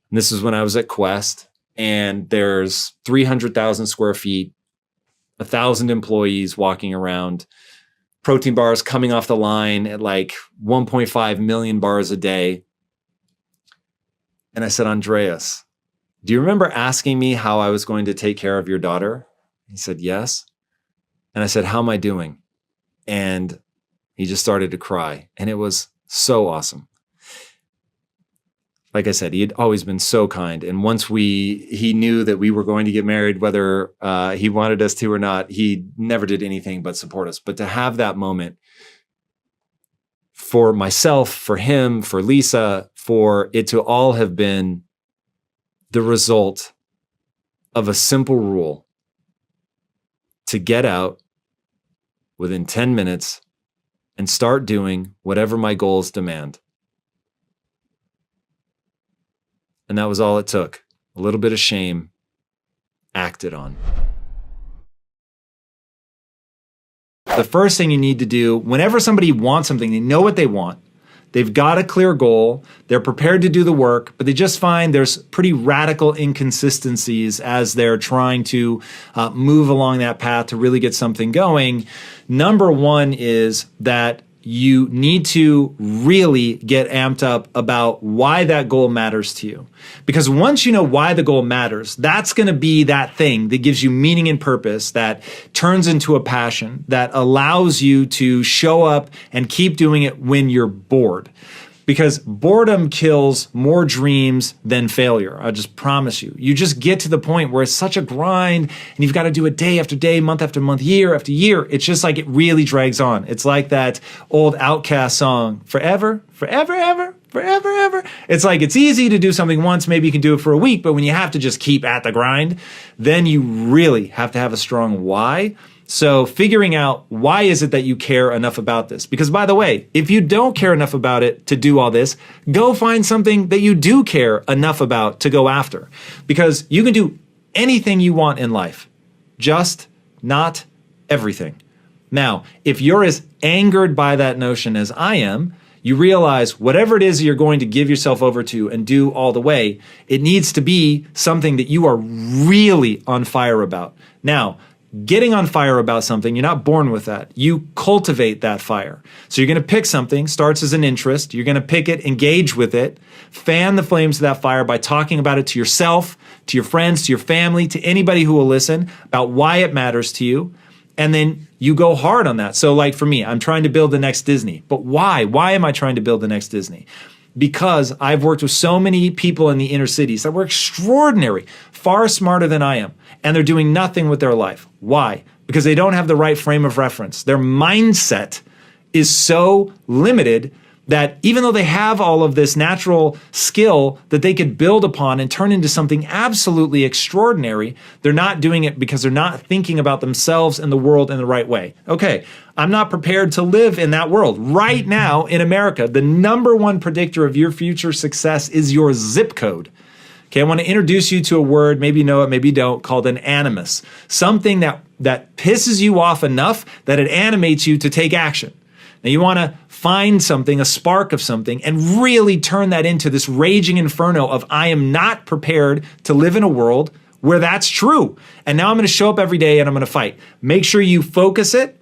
And this is when I was at Quest, and there's 300,000 square feet, 1,000 employees walking around, protein bars coming off the line at like 1.5 million bars a day. And I said, Andreas, do you remember asking me how I was going to take care of your daughter? He said, yes. And I said, how am I doing? And he just started to cry. And it was so awesome. Like I said, he had always been so kind. And once he knew that we were going to get married, whether he wanted us to or not, he never did anything but support us. But to have that moment for myself, for him, for Lisa, for it to all have been the result of a simple rule to get out within 10 minutes and start doing whatever my goals demand. And that was all it took. A little bit of shame acted on. The first thing you need to do, whenever somebody wants something, they know what they want. They've got a clear goal. They're prepared to do the work, but they just find there's pretty radical inconsistencies as they're trying to move along that path to really get something going. Number one is that you need to really get amped up about why that goal matters to you. Because once you know why the goal matters, that's going to be that thing that gives you meaning and purpose, that turns into a passion, that allows you to show up and keep doing it when you're bored. Because boredom kills more dreams than failure. I just promise you. You just get to the point where it's such a grind and you've got to do it day after day, month after month, year after year. It's just like it really drags on. It's like that old Outkast song, forever, forever, ever, forever, ever. It's like it's easy to do something once, maybe you can do it for a week, but when you have to just keep at the grind, then you really have to have a strong why. So figuring out why is it that you care enough about this? Because by the way, if you don't care enough about it to do all this, go find something that you do care enough about to go after. Because you can do anything you want in life, just not everything. Now, if you're as angered by that notion as I am, you realize whatever it is you're going to give yourself over to and do all the way, it needs to be something that you are really on fire about. Now, getting on fire about something, you're not born with that. You cultivate that fire. So you're going to pick something, starts as an interest. You're going to pick it, engage with it, fan the flames of that fire by talking about it to yourself, to your friends, to your family, to anybody who will listen about why it matters to you. And then you go hard on that. So like for me, I'm trying to build the next Disney. But why? Why am I trying to build the next Disney? Because I've worked with so many people in the inner cities that were extraordinary, far smarter than I am, and they're doing nothing with their life. Why? Because they don't have the right frame of reference. Their mindset is so limited that even though they have all of this natural skill that they could build upon and turn into something absolutely extraordinary, they're not doing it because they're not thinking about themselves and the world in the right way. Okay, I'm not prepared to live in that world. Right now in America, the number one predictor of your future success is your zip code. Okay, I want to introduce you to a word, maybe you know it, maybe you don't, called an animus. Something that pisses you off enough that it animates you to take action. Now you want to find something, a spark of something, and really turn that into this raging inferno of I am not prepared to live in a world where that's true. And now I'm going to show up every day and I'm going to fight. Make sure you focus it,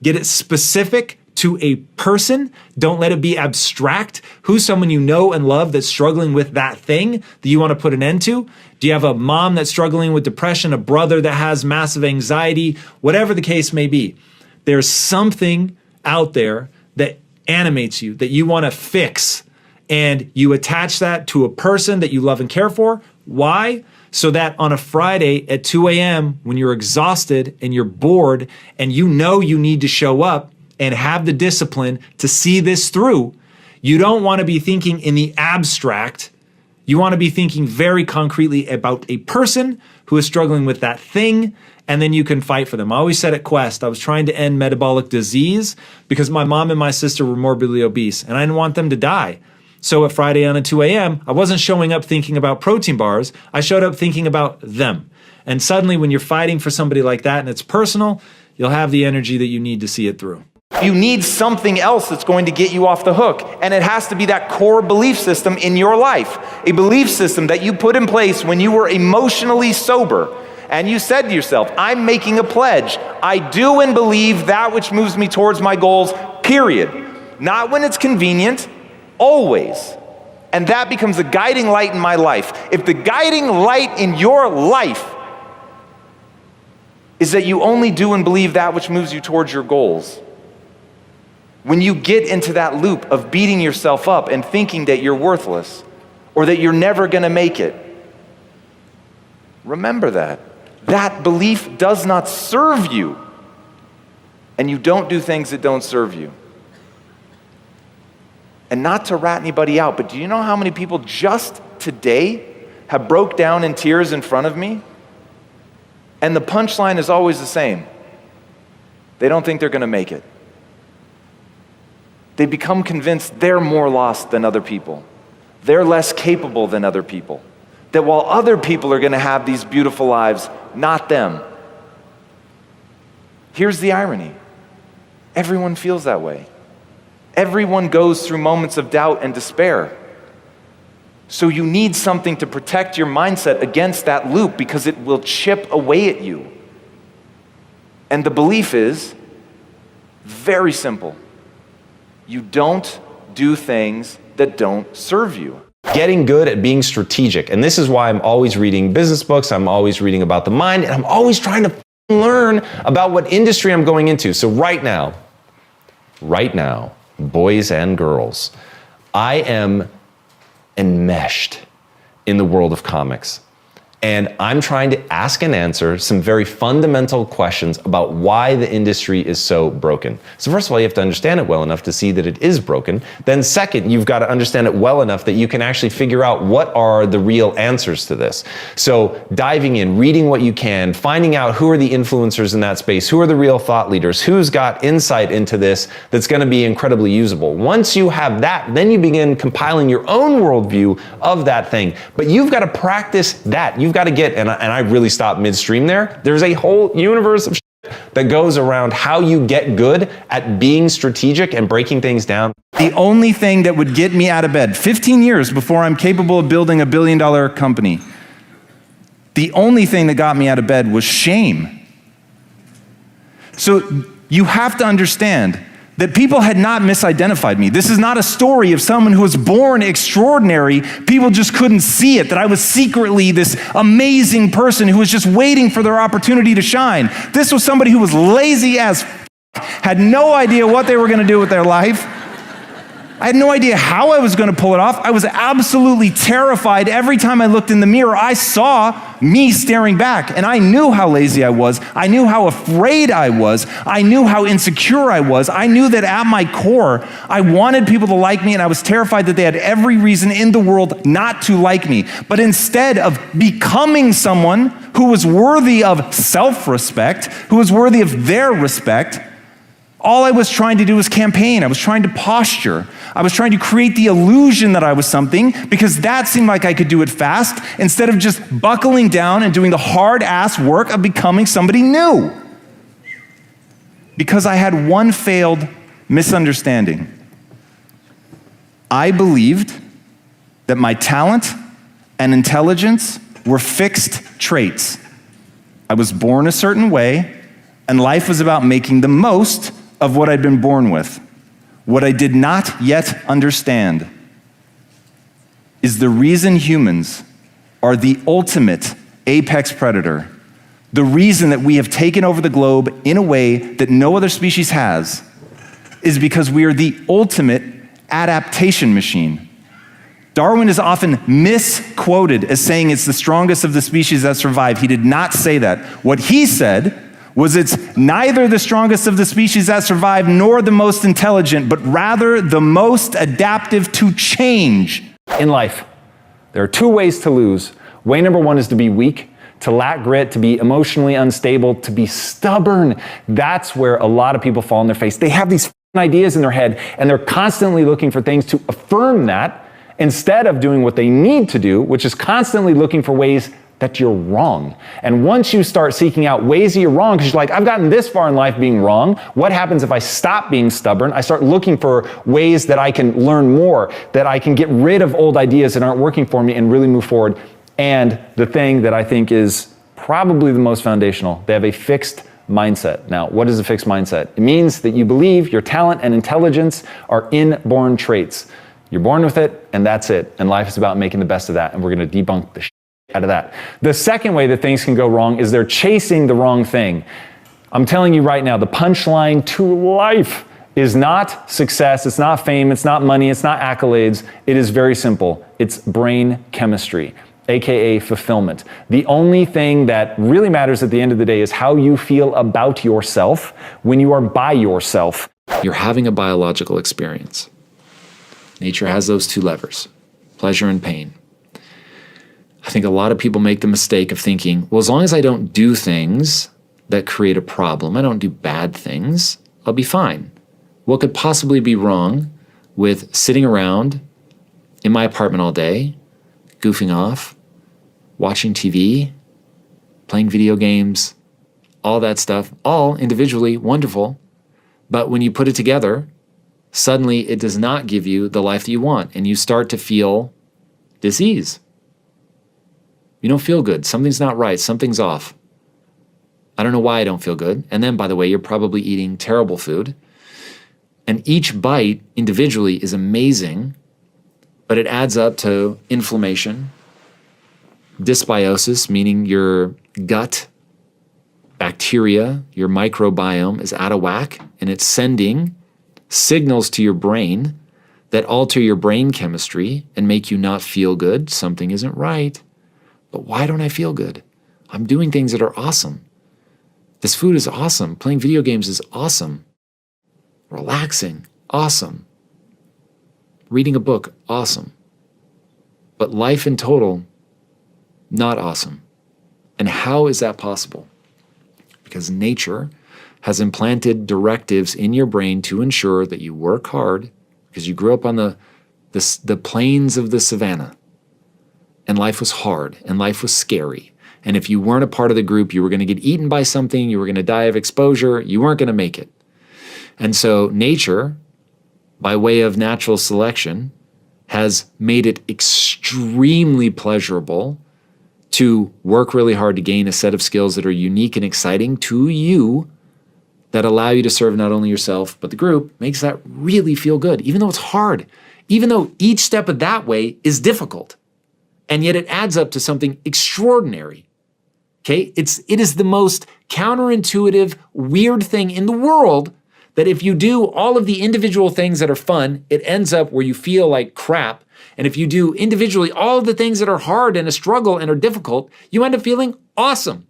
get it specific to a person. Don't let it be abstract. Who's someone you know and love that's struggling with that thing that you want to put an end to? Do you have a mom that's struggling with depression, a brother that has massive anxiety? Whatever the case may be, there's something out there that animates you, that you want to fix, and you attach that to a person that you love and care for. Why? So that on a Friday at 2 a.m. when you're exhausted and you're bored and you know you need to show up and have the discipline to see this through, you don't want to be thinking in the abstract. You want to be thinking very concretely about a person who is struggling with that thing, and then you can fight for them. I always said at Quest, I was trying to end metabolic disease because my mom and my sister were morbidly obese, and I didn't want them to die. So at Friday on at 2 a.m., I wasn't showing up thinking about protein bars. I showed up thinking about them. And suddenly when you're fighting for somebody like that and it's personal, you'll have the energy that you need to see it through. You need something else that's going to get you off the hook. And it has to be that core belief system in your life. A belief system that you put in place when you were emotionally sober. And you said to yourself, I'm making a pledge. I do and believe that which moves me towards my goals, period. Not when it's convenient, always. And that becomes the guiding light in my life. If the guiding light in your life is that you only do and believe that which moves you towards your goals, when you get into that loop of beating yourself up and thinking that you're worthless or that you're never going to make it, remember that. That belief does not serve you. And you don't do things that don't serve you. And not to rat anybody out, but do you know how many people just today have broke down in tears in front of me? And the punchline is always the same. They don't think they're going to make it. They become convinced they're more lost than other people. They're less capable than other people. That while other people are going to have these beautiful lives, not them. Here's the irony. Everyone feels that way. Everyone goes through moments of doubt and despair. So you need something to protect your mindset against that loop because it will chip away at you. And the belief is very simple. You don't do things that don't serve you. Getting good at being strategic. And this is why I'm always reading business books, I'm always reading about the mind, and I'm always trying to learn about what industry I'm going into. So right now, boys and girls, I am enmeshed in the world of comics. And I'm trying to ask and answer some very fundamental questions about why the industry is so broken. So first of all, you have to understand it well enough to see that it is broken. Then second, you've got to understand it well enough that you can actually figure out what are the real answers to this. So diving in, reading what you can, finding out who are the influencers in that space, who are the real thought leaders, who's got insight into this that's going to be incredibly usable. Once you have that, then you begin compiling your own worldview of that thing. But you've got to practice that. You've got to get, and I really stopped midstream there. There's a whole universe of shit that goes around how you get good at being strategic and breaking things down. The only thing that would get me out of bed, 15 years before I'm capable of building a billion-dollar company, the only thing that got me out of bed was shame. So you have to understand that people had not misidentified me. This is not a story of someone who was born extraordinary. People just couldn't see it, that I was secretly this amazing person who was just waiting for their opportunity to shine. This was somebody who was lazy as had no idea what they were gonna do with their life. I had no idea how I was gonna pull it off. I was absolutely terrified. Every time I looked in the mirror, I saw me staring back, and I knew how lazy I was. I knew how afraid I was. I knew how insecure I was. I knew that at my core, I wanted people to like me, and I was terrified that they had every reason in the world not to like me. But instead of becoming someone who was worthy of self-respect, who was worthy of their respect, all I was trying to do was campaign. I was trying to posture. I was trying to create the illusion that I was something because that seemed like I could do it fast instead of just buckling down and doing the hard-ass work of becoming somebody new. Because I had one failed misunderstanding. I believed that my talent and intelligence were fixed traits. I was born a certain way, and life was about making the most of what I'd been born with. What I did not yet understand is the reason humans are the ultimate apex predator, the reason that we have taken over the globe in a way that no other species has, is because we are the ultimate adaptation machine. Darwin is often misquoted as saying it's the strongest of the species that survive. He did not say that. What he said was it's neither the strongest of the species that survive nor the most intelligent, but rather the most adaptive to change. In life, there are two ways to lose. Way number one is to be weak, to lack grit, to be emotionally unstable, to be stubborn. That's where a lot of people fall on their face. They have these ideas in their head, and they're constantly looking for things to affirm that instead of doing what they need to do, which is constantly looking for ways that you're wrong. And once you start seeking out ways that you're wrong, because you're like, I've gotten this far in life being wrong, what happens if I stop being stubborn? I start looking for ways that I can learn more, that I can get rid of old ideas that aren't working for me and really move forward. And the thing that I think is probably the most foundational, they have a fixed mindset. Now, what is a fixed mindset? It means that you believe your talent and intelligence are inborn traits. You're born with it, and that's it. And life is about making the best of that, and we're gonna debunk the shit out of that. The second way that things can go wrong is they're chasing the wrong thing. I'm telling you right now, the punchline to life is not success, it's not fame, it's not money, it's not accolades. It is very simple. It's brain chemistry, AKA fulfillment. The only thing that really matters at the end of the day is how you feel about yourself when you are by yourself. You're having a biological experience. Nature has those two levers, pleasure and pain. I think a lot of people make the mistake of thinking, well, as long as I don't do things that create a problem, I don't do bad things, I'll be fine. What could possibly be wrong with sitting around in my apartment all day, goofing off, watching TV, playing video games, all that stuff, all individually wonderful, but when you put it together, suddenly it does not give you the life that you want, and you start to feel dis-ease. You don't feel good. Something's not right. Something's off. I don't know why I don't feel good. And then, by the way, you're probably eating terrible food. And each bite individually is amazing, but it adds up to inflammation, dysbiosis, meaning your gut bacteria, your microbiome is out of whack, and it's sending signals to your brain that alter your brain chemistry and make you not feel good. Something isn't right. But why don't I feel good? I'm doing things that are awesome. This food is awesome. Playing video games is awesome. Relaxing, awesome. Reading a book, awesome. But life in total, not awesome. And how is that possible? Because nature has implanted directives in your brain to ensure that you work hard, because you grew up on the plains of the savannah, and life was hard, and life was scary. And if you weren't a part of the group, you were going to get eaten by something, you were going to die of exposure, you weren't going to make it. And so nature, by way of natural selection, has made it extremely pleasurable to work really hard to gain a set of skills that are unique and exciting to you, that allow you to serve not only yourself, but the group. Makes that really feel good, even though it's hard, even though each step of that way is difficult. And yet it adds up to something extraordinary. Okay? It is the most counterintuitive, weird thing in the world, that if you do all of the individual things that are fun, it ends up where you feel like crap. And if you do individually all of the things that are hard and a struggle and are difficult, you end up feeling awesome.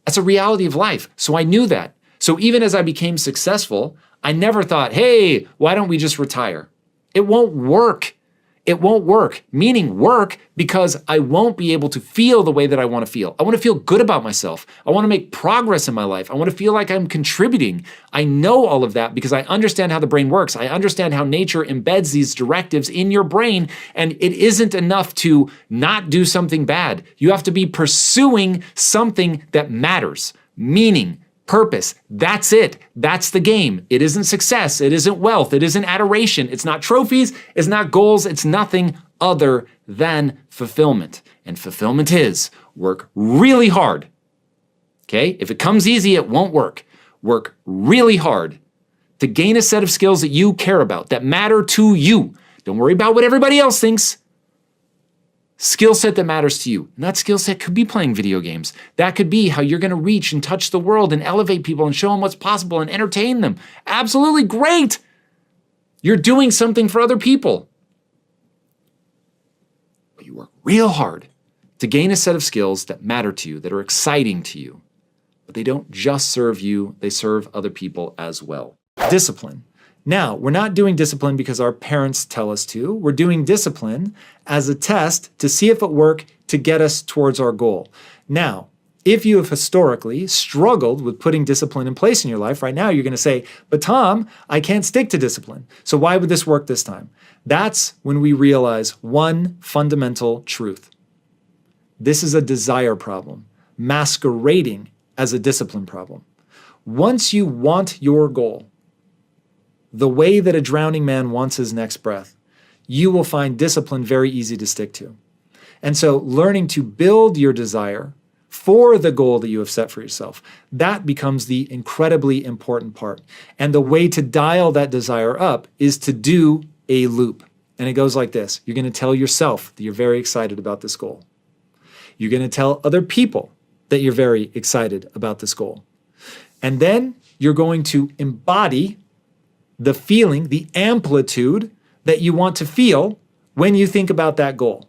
That's a reality of life. So I knew that. So even as I became successful, I never thought, hey, why don't we just retire? It won't work. It won't work, meaning work, because I won't be able to feel the way that I want to feel. I want to feel good about myself. I want to make progress in my life. I want to feel like I'm contributing. I know all of that because I understand how the brain works. I understand how nature embeds these directives in your brain, and it isn't enough to not do something bad. You have to be pursuing something that matters, meaning, purpose. That's it. That's the game. It isn't success. It isn't wealth. It isn't adoration. It's not trophies. It's not goals. It's nothing other than fulfillment. And fulfillment is work really hard. Okay? If it comes easy, it won't work. Work really hard to gain a set of skills that you care about, that matter to you. Don't worry about what everybody else thinks. Skill set that matters to you. And that skill set could be playing video games. That could be how you're going to reach and touch the world and elevate people and show them what's possible and entertain them. Absolutely great. You're doing something for other people. But you work real hard to gain a set of skills that matter to you, that are exciting to you. But they don't just serve you, they serve other people as well. Discipline. Now, we're not doing discipline because our parents tell us to. We're doing discipline as a test to see if it works to get us towards our goal. Now, if you have historically struggled with putting discipline in place in your life, right now you're going to say, but Tom, I can't stick to discipline. So why would this work this time? That's when we realize one fundamental truth. This is a desire problem, masquerading as a discipline problem. Once you want your goal, the way that a drowning man wants his next breath, you will find discipline very easy to stick to. And so learning to build your desire for the goal that you have set for yourself, that becomes the incredibly important part. And the way to dial that desire up is to do a loop. And it goes like this. You're going to tell yourself that you're very excited about this goal. You're going to tell other people that you're very excited about this goal. And then you're going to embody the feeling, the amplitude that you want to feel when you think about that goal.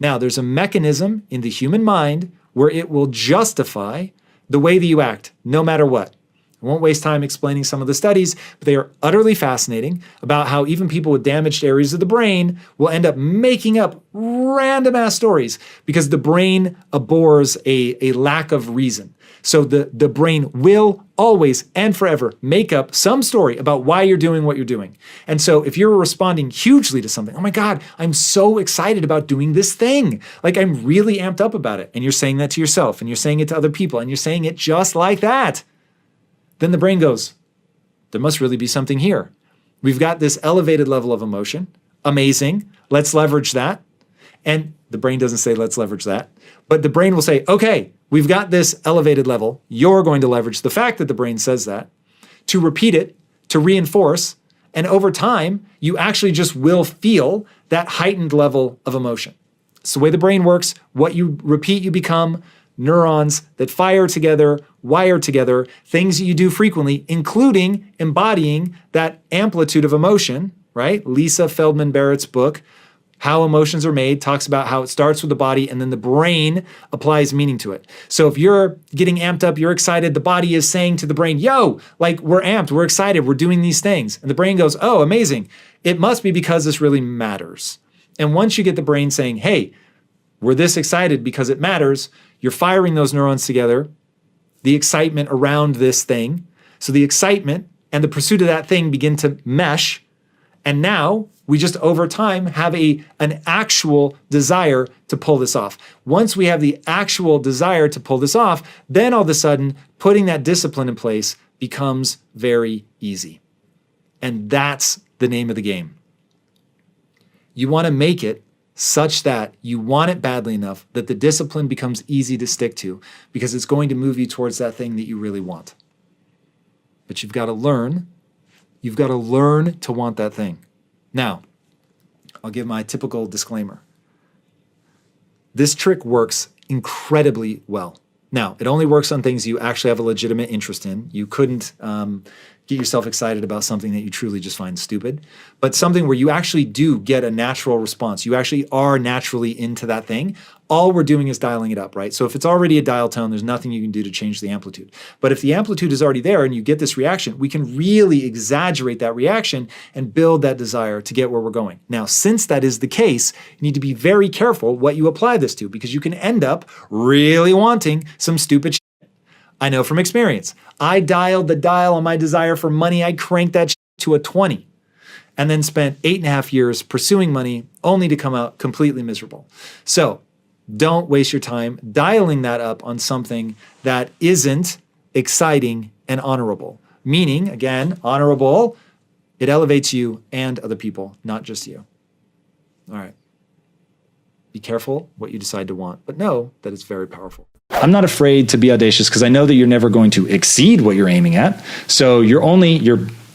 Now, there's a mechanism in the human mind where it will justify the way that you act, no matter what. I won't waste time explaining some of the studies, but they are utterly fascinating about how even people with damaged areas of the brain will end up making up random ass stories because the brain abhors a lack of reason. So the brain will always and forever make up some story about why you're doing what you're doing. And so if you're responding hugely to something, oh my God, I'm so excited about doing this thing. Like I'm really amped up about it. And you're saying that to yourself and you're saying it to other people and you're saying it just like that. Then the brain goes, there must really be something here. We've got this elevated level of emotion. Amazing. Let's leverage that. And the brain doesn't say, let's leverage that. But the brain will say, okay, we've got this elevated level. You're going to leverage the fact that the brain says that to repeat it, to reinforce. And over time, you actually just will feel that heightened level of emotion. It's the way the brain works. What you repeat, you become. Neurons that fire together, wire together, things that you do frequently, including embodying that amplitude of emotion, right? Lisa Feldman Barrett's book, How Emotions Are Made, talks about how it starts with the body and then the brain applies meaning to it. So if you're getting amped up, you're excited, the body is saying to the brain, yo, like we're amped, we're excited, we're doing these things. And the brain goes, oh, amazing. It must be because this really matters. And once you get the brain saying, hey, we're this excited because it matters, you're firing those neurons together, the excitement around this thing. So the excitement and the pursuit of that thing begin to mesh. And now we just over time have an actual desire to pull this off. Once we have the actual desire to pull this off, then all of a sudden putting that discipline in place becomes very easy. And that's the name of the game. You want to make it such that you want it badly enough that the discipline becomes easy to stick to because it's going to move you towards that thing that you really want. But you've got to learn to want that thing. Now, I'll give my typical disclaimer. This trick works incredibly well. Now, it only works on things you actually have a legitimate interest in. You couldn't get yourself excited about something that you truly just find stupid, but something where you actually do get a natural response. You actually are naturally into that thing. All we're doing is dialing it up, right? So if it's already a dial tone, there's nothing you can do to change the amplitude. But if the amplitude is already there and you get this reaction, we can really exaggerate that reaction and build that desire to get where we're going. Now, since that is the case, you need to be very careful what you apply this to because you can end up really wanting some stupid shit. I know from experience. I dialed the dial on my desire for money. I cranked that shit to a 20 and then spent 8.5 years pursuing money only to come out completely miserable. So don't waste your time dialing that up on something that isn't exciting and honorable. Meaning, again, honorable, it elevates you and other people, not just you. All right. Be careful what you decide to want, but know that it's very powerful. I'm not afraid to be audacious because I know that you're never going to exceed what you're aiming at. So your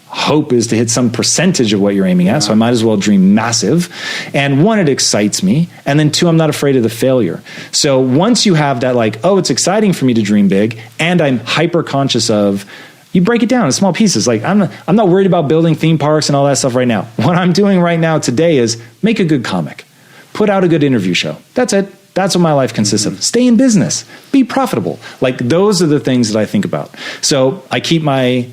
hope is to hit some percentage of what you're aiming at. So I might as well dream massive. And one, it excites me. And then two, I'm not afraid of the failure. So once you have that like, oh, it's exciting for me to dream big and I'm hyper conscious of, you break it down in small pieces. Like I'm not worried about building theme parks and all that stuff right now. What I'm doing right now today is make a good comic, put out a good interview show. That's it. That's what my life consists of. Stay in business, be profitable. Like those are the things that I think about. So I keep my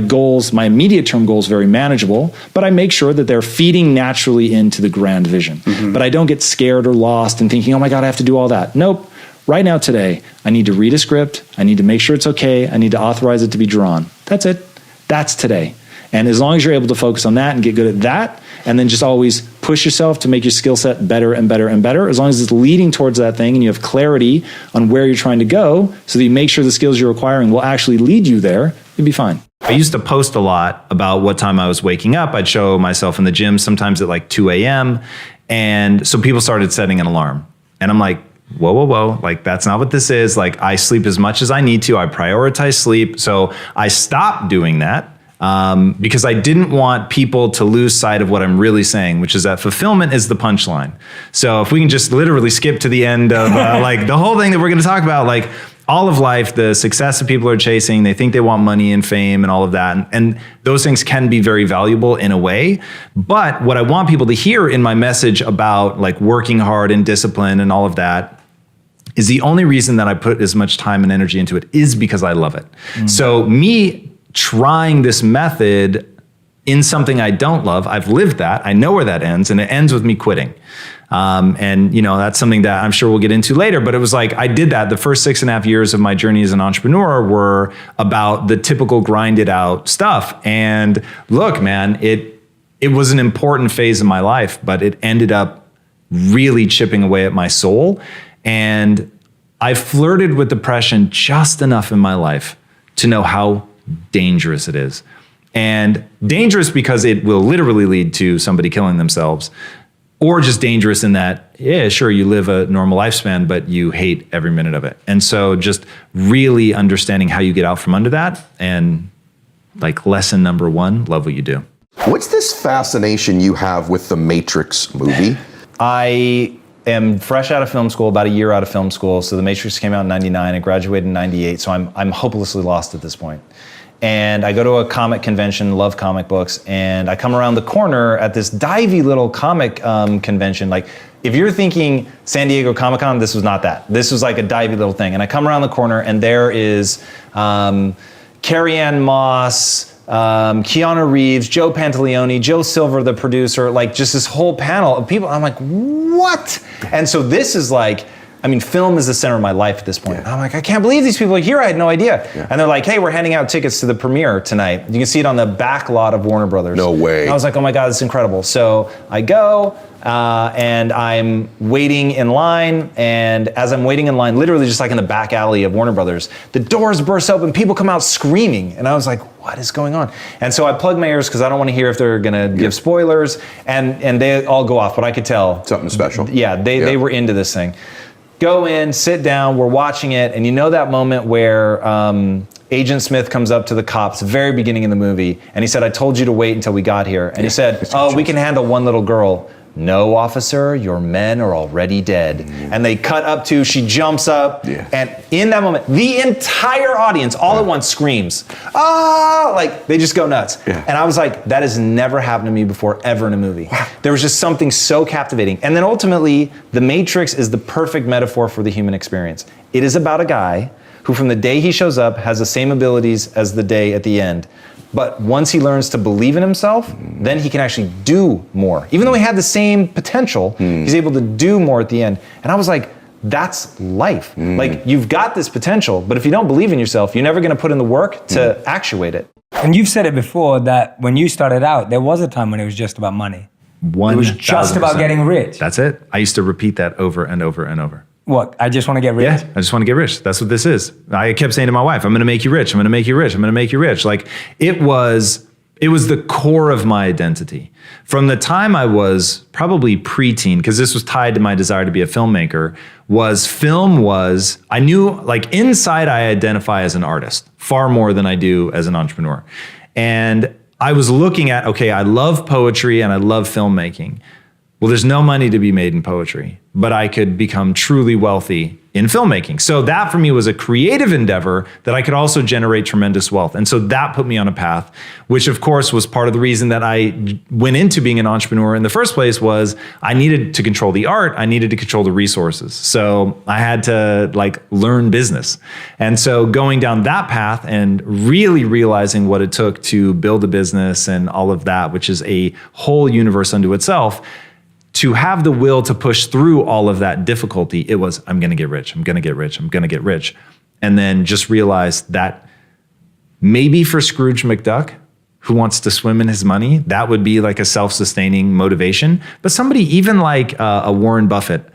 goals, my immediate term goals very manageable, but I make sure that they're feeding naturally into the grand vision. But I don't get scared or lost and thinking, oh my God, I have to do all that. Nope. Right now today, I need to read a script. I need to make sure it's okay. I need to authorize it to be drawn. That's it. That's today. And as long as you're able to focus on that and get good at that, and then just always push yourself to make your skill set better and better and better, as long as it's leading towards that thing and you have clarity on where you're trying to go so that you make sure the skills you're acquiring will actually lead you there, you'll be fine. I used to post a lot about what time I was waking up. I'd show myself in the gym sometimes at like 2 a.m. And so people started setting an alarm. And I'm like, whoa. Like, that's not what this is. Like, I sleep as much as I need to. I prioritize sleep. So I stopped doing that. Because I didn't want people to lose sight of what I'm really saying, which is that fulfillment is the punchline. So if we can just literally skip to the end of like the whole thing that we're going to talk about, like all of life, the success that people are chasing, they think they want money and fame and all of that. And those things can be very valuable in a way. But what I want people to hear in my message about like working hard and discipline and all of that is the only reason that I put as much time and energy into it is because I love it. So me trying this method in something I don't love, I've lived that. I know where that ends, and it ends with me quitting. And that's something that I'm sure we'll get into later, but it was like, I did that. The first 6.5 years of my journey as an entrepreneur were about the typical grinded out stuff. And look, man, it was an important phase of my life, but it ended up really chipping away at my soul. And I flirted with depression just enough in my life to know how dangerous it is. And dangerous because it will literally lead to somebody killing themselves, or just dangerous in that, yeah, sure, you live a normal lifespan, but you hate every minute of it. And so just really understanding how you get out from under that, and like lesson number one, love what you do. What's this fascination you have with the Matrix movie? I am fresh out of film school, about a year out of film school. So The Matrix came out in 99, I graduated in 98, so I'm hopelessly lost at this point. And I go to a comic convention, love comic books, and I come around the corner at this divey little comic convention. Like, if you're thinking San Diego Comic-Con, this was not that. This was like a divey little thing. And I come around the corner, and there is Carrie-Anne Moss, Keanu Reeves, Joe Pantaleone, Joe Silver, the producer, like just this whole panel of people. I'm like, what? And so this is like, I mean, film is the center of my life at this point. Yeah. I'm like, I can't believe these people are here. I had no idea. Yeah. And they're like, hey, we're handing out tickets to the premiere tonight. You can see it on the back lot of Warner Brothers. No way. And I was like, oh my God, this is incredible. So I go, and I'm waiting in line. And as I'm waiting in line, literally just like in the back alley of Warner Brothers, the doors burst open, people come out screaming. And I was like, what is going on? And so I plug my ears because I don't want to hear if they're going to give spoilers. And they all go off, but I could tell. Something special. Yeah, they were into this thing. Go in, sit down, we're watching it, and you know that moment where Agent Smith comes up to the cops, very beginning in the movie, and he said, I told you to wait until we got here. And he said, oh, we can handle one little girl. No, officer, your men are already dead. And they cut up to, she jumps up, and in that moment, the entire audience, all at once, screams, ah, like they just go nuts. And I was like, that has never happened to me before, ever in a movie. There was just something so captivating. And then ultimately, The Matrix is the perfect metaphor for the human experience. It is about a guy who from the day he shows up has the same abilities as the day at the end. But once he learns to believe in himself, then he can actually do more. Even though he had the same potential, he's able to do more at the end. And I was like, that's life. Like, you've got this potential, but if you don't believe in yourself, you're never gonna put in the work to actuate it. And you've said it before that when you started out, there was a time when it was just about money. It was just about getting rich. That's it. I used to repeat that over and over and over. What? I just want to get rich? Yeah, I just want to get rich. That's what this is. I kept saying to my wife, I'm going to make you rich. I'm going to make you rich. I'm going to make you rich. Like, it was the core of my identity. From the time I was probably preteen, because this was tied to my desire to be a filmmaker, I knew, like, inside I identify as an artist far more than I do as an entrepreneur. And I was looking at, okay, I love poetry and I love filmmaking. Well, there's no money to be made in poetry, but I could become truly wealthy in filmmaking. So that for me was a creative endeavor that I could also generate tremendous wealth. And so that put me on a path, which of course was part of the reason that I went into being an entrepreneur in the first place. Was I needed to control the art, I needed to control the resources. So I had to learn business. And so going down that path and really realizing what it took to build a business and all of that, which is a whole universe unto itself, to have the will to push through all of that difficulty, it was, I'm going to get rich, I'm going to get rich, I'm going to get rich. And then just realize that maybe for Scrooge McDuck, who wants to swim in his money, that would be like a self-sustaining motivation. But somebody even like a Warren Buffett,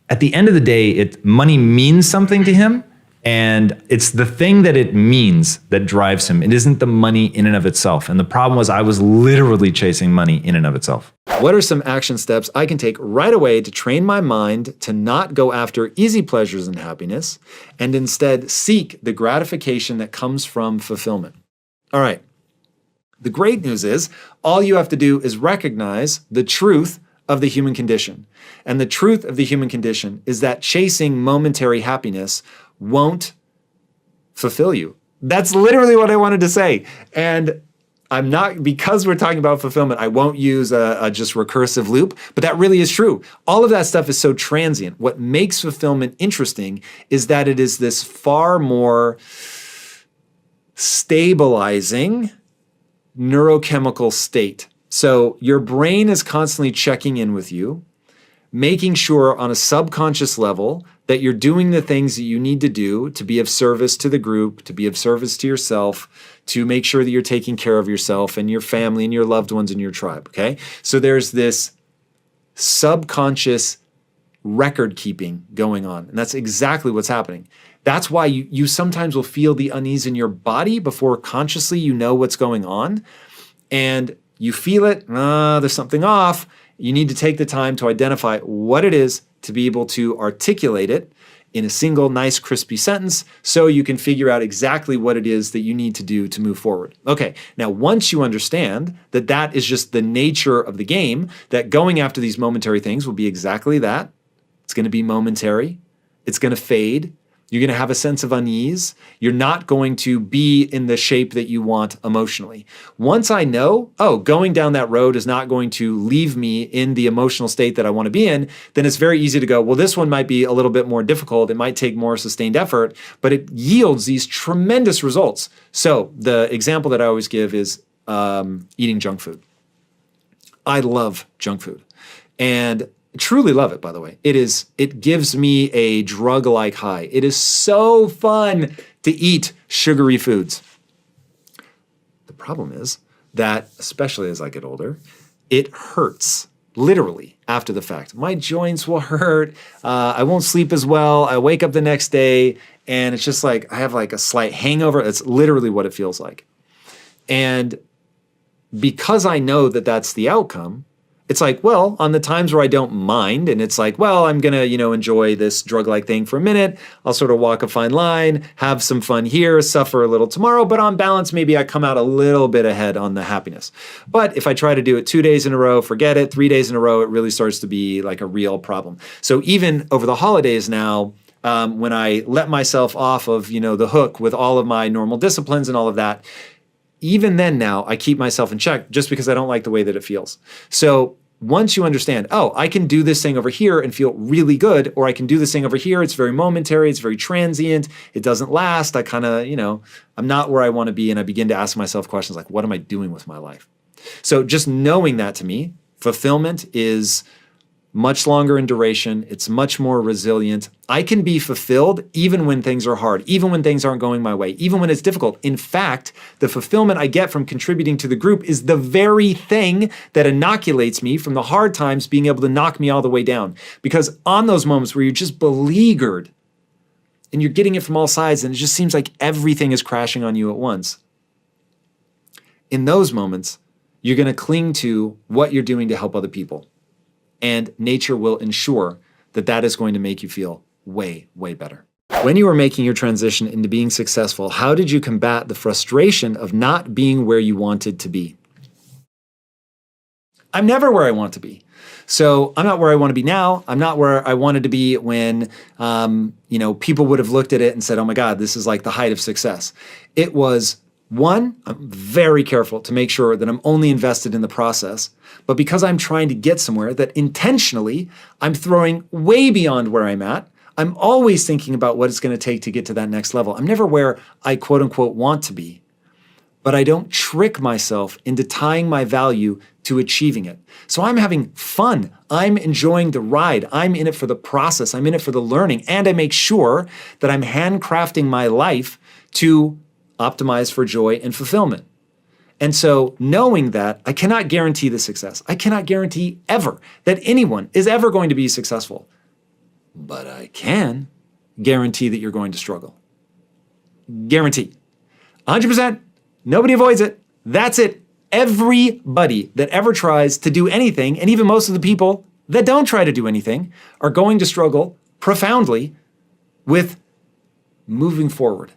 at the end of the day, money means something to him. And it's the thing that it means that drives him. It isn't the money in and of itself. And the problem was I was literally chasing money in and of itself. What are some action steps I can take right away to train my mind to not go after easy pleasures and happiness, and instead seek the gratification that comes from fulfillment? All right. The great news is all you have to do is recognize the truth of the human condition. And the truth of the human condition is that chasing momentary happiness won't fulfill you. That's literally what I wanted to say. And I'm not, because we're talking about fulfillment, I won't use a just recursive loop, but that really is true. All of that stuff is so transient. What makes fulfillment interesting is that it is this far more stabilizing neurochemical state. So your brain is constantly checking in with you, making sure on a subconscious level that you're doing the things that you need to do to be of service to the group, to be of service to yourself, to make sure that you're taking care of yourself and your family and your loved ones and your tribe, okay? So there's this subconscious record keeping going on, and that's exactly what's happening. That's why you sometimes will feel the unease in your body before consciously you know what's going on. And you feel it, there's something off. You need to take the time to identify what it is to be able to articulate it in a single, nice, crispy sentence so you can figure out exactly what it is that you need to do to move forward. Okay, now once you understand that that is just the nature of the game, that going after these momentary things will be exactly that. It's going to be momentary. It's going to fade. You're going to have a sense of unease. You're not going to be in the shape that you want emotionally. Once I know, going down that road is not going to leave me in the emotional state that I want to be in, then it's very easy to go, well, this one might be a little bit more difficult. It might take more sustained effort, but it yields these tremendous results. So the example that I always give is eating junk food. I love junk food. And truly love it, by the way. It gives me a drug-like high. It is so fun to eat sugary foods. The problem is that, especially as I get older, it hurts, literally, after the fact. My joints will hurt. I won't sleep as well. I wake up the next day, and it's just like I have like a slight hangover. That's literally what it feels like. And because I know that that's the outcome, it's like, well, on the times where I don't mind, and it's like, well, I'm going to, enjoy this drug-like thing for a minute. I'll sort of walk a fine line, have some fun here, suffer a little tomorrow, but on balance, maybe I come out a little bit ahead on the happiness. But if I try to do it 2 days in a row, forget it, 3 days in a row, it really starts to be like a real problem. So even over the holidays now, when I let myself off of, the hook with all of my normal disciplines and all of that, even then now, I keep myself in check just because I don't like the way that it feels. So once you understand, I can do this thing over here and feel really good, or I can do this thing over here, it's very momentary, it's very transient, it doesn't last, I kind of, I'm not where I want to be, and I begin to ask myself questions like, what am I doing with my life? So just knowing that, to me, fulfillment is much longer in duration. It's much more resilient. I can be fulfilled even when things are hard, even when things aren't going my way, even when it's difficult. In fact, the fulfillment I get from contributing to the group is the very thing that inoculates me from the hard times being able to knock me all the way down. Because on those moments where you're just beleaguered and you're getting it from all sides and it just seems like everything is crashing on you at once, in those moments, you're going to cling to what you're doing to help other people. And nature will ensure that that is going to make you feel way, way better. When you were making your transition into being successful, how did you combat the frustration of not being where you wanted to be? I'm never where I want to be. So I'm not where I want to be now. I'm not where I wanted to be when, people would have looked at it and said, oh my God, this is like the height of success. It was, one, I'm very careful to make sure that I'm only invested in the process. But because I'm trying to get somewhere, that intentionally I'm throwing way beyond where I'm at. I'm always thinking about what it's going to take to get to that next level. I'm never where I quote unquote want to be, but I don't trick myself into tying my value to achieving it. So I'm having fun. I'm enjoying the ride. I'm in it for the process. I'm in it for the learning. And I make sure that I'm handcrafting my life to optimize for joy and fulfillment. And so knowing that, I cannot guarantee the success. I cannot guarantee ever that anyone is ever going to be successful. But I can guarantee that you're going to struggle. Guarantee. 100%. Nobody avoids it. That's it. Everybody that ever tries to do anything, and even most of the people that don't try to do anything, are going to struggle profoundly with moving forward.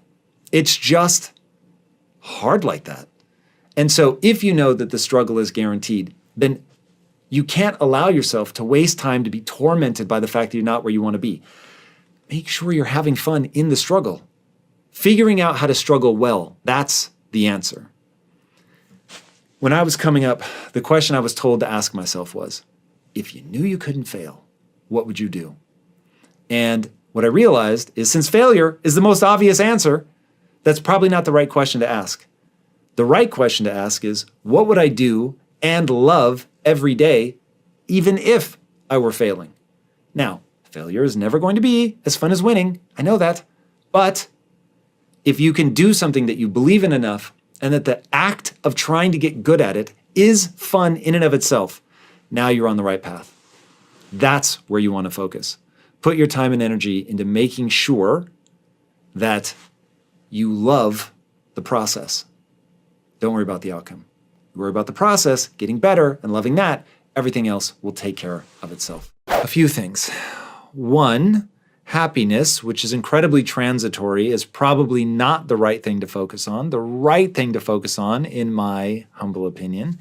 It's just hard like that. And so if you know that the struggle is guaranteed, then you can't allow yourself to waste time to be tormented by the fact that you're not where you want to be. Make sure you're having fun in the struggle. Figuring out how to struggle well, that's the answer. When I was coming up, the question I was told to ask myself was, if you knew you couldn't fail, what would you do? And what I realized is, since failure is the most obvious answer, that's probably not the right question to ask. The right question to ask is, what would I do and love every day, even if I were failing? Now, failure is never going to be as fun as winning. I know that. But if you can do something that you believe in enough, and that the act of trying to get good at it is fun in and of itself, now you're on the right path. That's where you want to focus. Put your time and energy into making sure that you love the process. Don't worry about the outcome. Worry about the process, getting better and loving that. Everything else will take care of itself. A few things. One, happiness, which is incredibly transitory, is probably not the right thing to focus on. The right thing to focus on, in my humble opinion,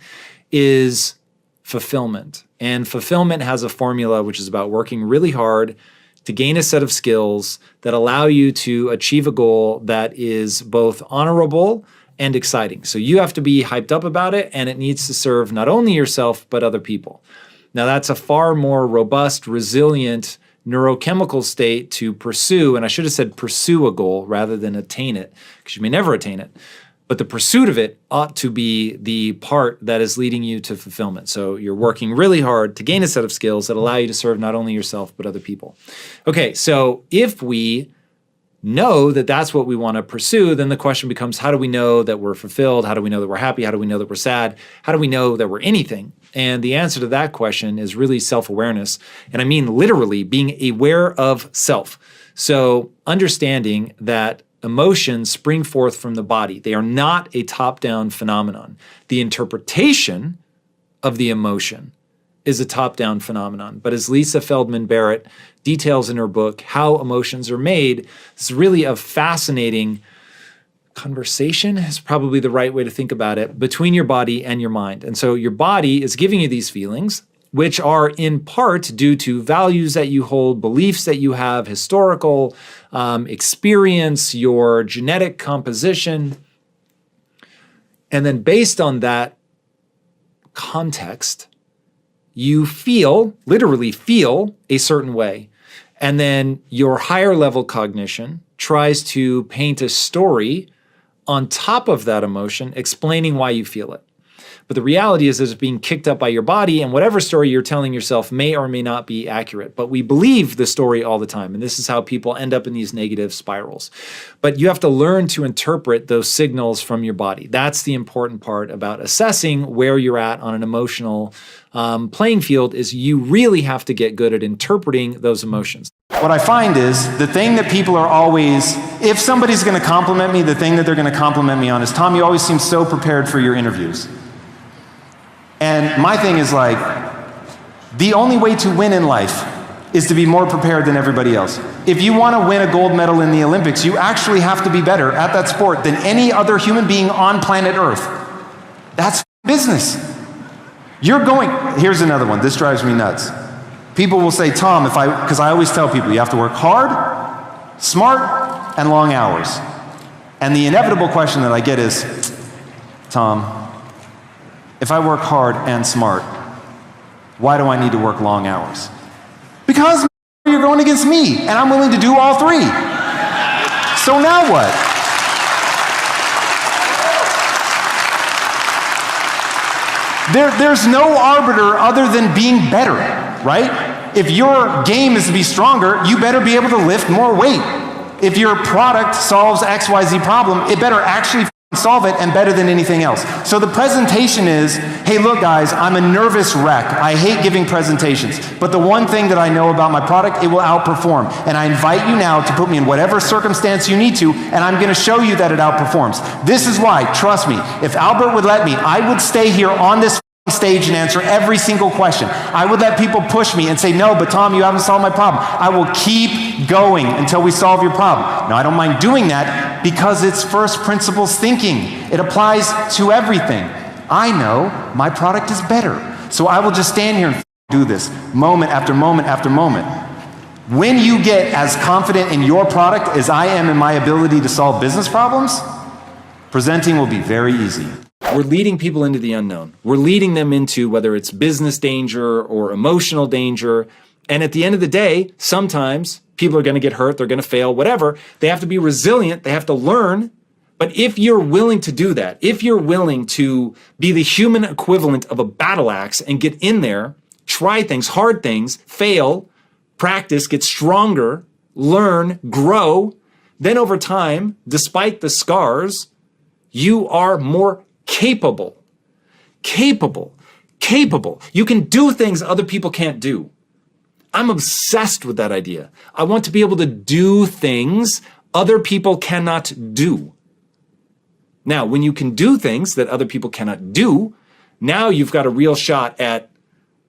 is fulfillment. And fulfillment has a formula which is about working really hard to gain a set of skills that allow you to achieve a goal that is both honorable and exciting. So you have to be hyped up about it, and it needs to serve not only yourself, but other people. Now that's a far more robust, resilient neurochemical state to pursue, and I should have said pursue a goal rather than attain it, because you may never attain it. But the pursuit of it ought to be the part that is leading you to fulfillment. So you're working really hard to gain a set of skills that allow you to serve not only yourself, but other people. Okay, so if we know that that's what we want to pursue, then the question becomes, how do we know that we're fulfilled? How do we know that we're happy? How do we know that we're sad? How do we know that we're anything? And the answer to that question is really self-awareness. And I mean literally being aware of self. So understanding that emotions spring forth from the body. They are not a top-down phenomenon. The interpretation of the emotion is a top-down phenomenon. But as Lisa Feldman Barrett details in her book, How Emotions Are Made, it's really a fascinating conversation is probably the right way to think about it, between your body and your mind. And so your body is giving you these feelings, which are in part due to values that you hold, beliefs that you have, historical experience, your genetic composition. And then based on that context, you feel, literally feel, a certain way. And then your higher level cognition tries to paint a story on top of that emotion, explaining why you feel it. But the reality is it's being kicked up by your body, and whatever story you're telling yourself may or may not be accurate. But we believe the story all the time, and this is how people end up in these negative spirals. But you have to learn to interpret those signals from your body. That's the important part about assessing where you're at on an emotional playing field, is you really have to get good at interpreting those emotions. What I find is the thing that people are always, if somebody's going to compliment me, the thing that they're going to compliment me on is, Tom, you always seem so prepared for your interviews. And my thing is like, the only way to win in life is to be more prepared than everybody else. If you want to win a gold medal in the Olympics, you actually have to be better at that sport than any other human being on planet Earth. That's business. Here's another one, this drives me nuts. People will say, Tom, because I always tell people, you have to work hard, smart, and long hours. And the inevitable question that I get is, Tom, if I work hard and smart, why do I need to work long hours? Because you're going against me, and I'm willing to do all three. So now what? There's no arbiter other than being better, right? If your game is to be stronger, you better be able to lift more weight. If your product solves XYZ problem, it better actually solve it, and better than anything else. So the presentation is, hey, look guys, I'm a nervous wreck. I hate giving presentations, but the one thing that I know about my product, it will outperform. And I invite you now to put me in whatever circumstance you need to, and I'm going to show you that it outperforms. This is why, trust me, if Albert would let me, I would stay here on this stage and answer every single question. I would let people push me and say, no, but Tom, you haven't solved my problem. I will keep going until we solve your problem. Now, I don't mind doing that because it's first principles thinking. It applies to everything. I know my product is better. So I will just stand here and do this moment after moment after moment. When you get as confident in your product as I am in my ability to solve business problems, presenting will be very easy. We're leading people into the unknown. We're leading them into whether it's business danger or emotional danger. And at the end of the day, sometimes people are going to get hurt, they're going to fail, whatever. They have to be resilient, they have to learn. But if you're willing to do that, if you're willing to be the human equivalent of a battle axe and get in there, try things, hard things, fail, practice, get stronger, learn, grow, then over time, despite the scars, you are more capable. You can do things other people can't do. I'm obsessed with that idea. I want to be able to do things other people cannot do. Now, when you can do things that other people cannot do, now you've got a real shot at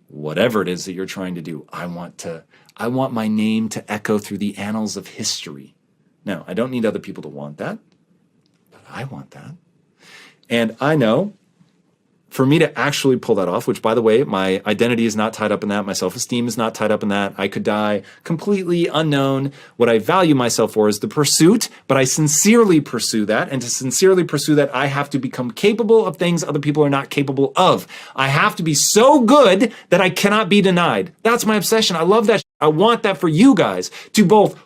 whatever it is that you're trying to do. I want my name to echo through the annals of history. Now, I don't need other people to want that, but I want that. And I know for me to actually pull that off, which by the way, my identity is not tied up in that, my self-esteem is not tied up in that, I could die completely unknown. What I value myself for is the pursuit, but I sincerely pursue that. And to sincerely pursue that, I have to become capable of things other people are not capable of. I have to be so good that I cannot be denied. That's my obsession. I love that. I want that for you guys, to both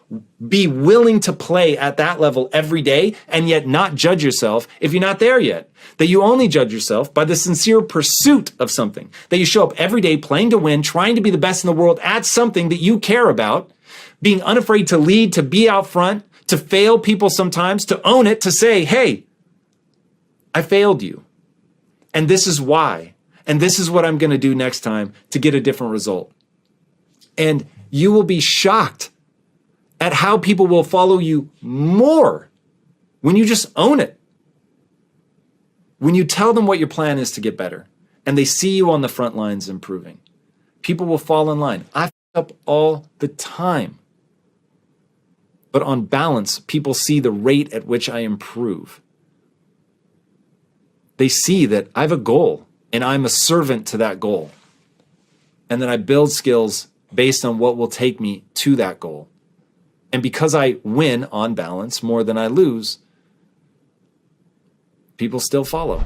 be willing to play at that level every day and yet not judge yourself if you're not there yet. That you only judge yourself by the sincere pursuit of something. That you show up every day playing to win, trying to be the best in the world at something that you care about, being unafraid to lead, to be out front, to fail people sometimes, to own it, to say, hey, I failed you. And this is why. And this is what I'm going to do next time to get a different result. And you will be shocked at how people will follow you more when you just own it. When you tell them what your plan is to get better and they see you on the front lines improving, people will fall in line. I f up all the time. But on balance, people see the rate at which I improve. They see that I have a goal and I'm a servant to that goal. And then I build skills based on what will take me to that goal. And because I win on balance more than I lose, people still follow.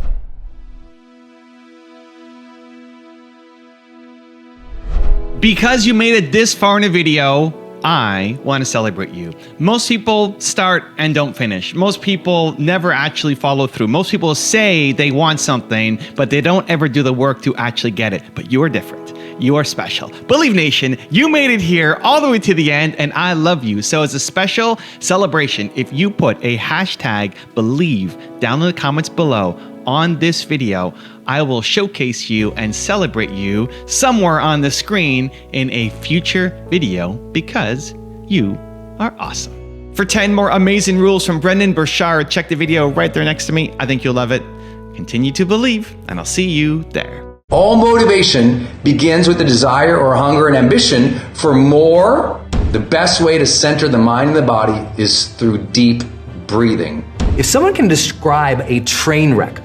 Because you made it this far in a video, I want to celebrate you. Most people start and don't finish. Most people never actually follow through. Most people say they want something, but they don't ever do the work to actually get it. But you are different. You are special. Believe Nation, you made it here all the way to the end, and I love you. So as a special celebration, if you put a hashtag Believe down in the comments below on this video, I will showcase you and celebrate you somewhere on the screen in a future video because you are awesome. For 10 more amazing rules from Brendan Burchard, check the video right there next to me. I think you'll love it. Continue to believe, and I'll see you there. All motivation begins with the desire or hunger and ambition for more. The best way to center the mind and the body is through deep breathing. If someone can describe a train wreck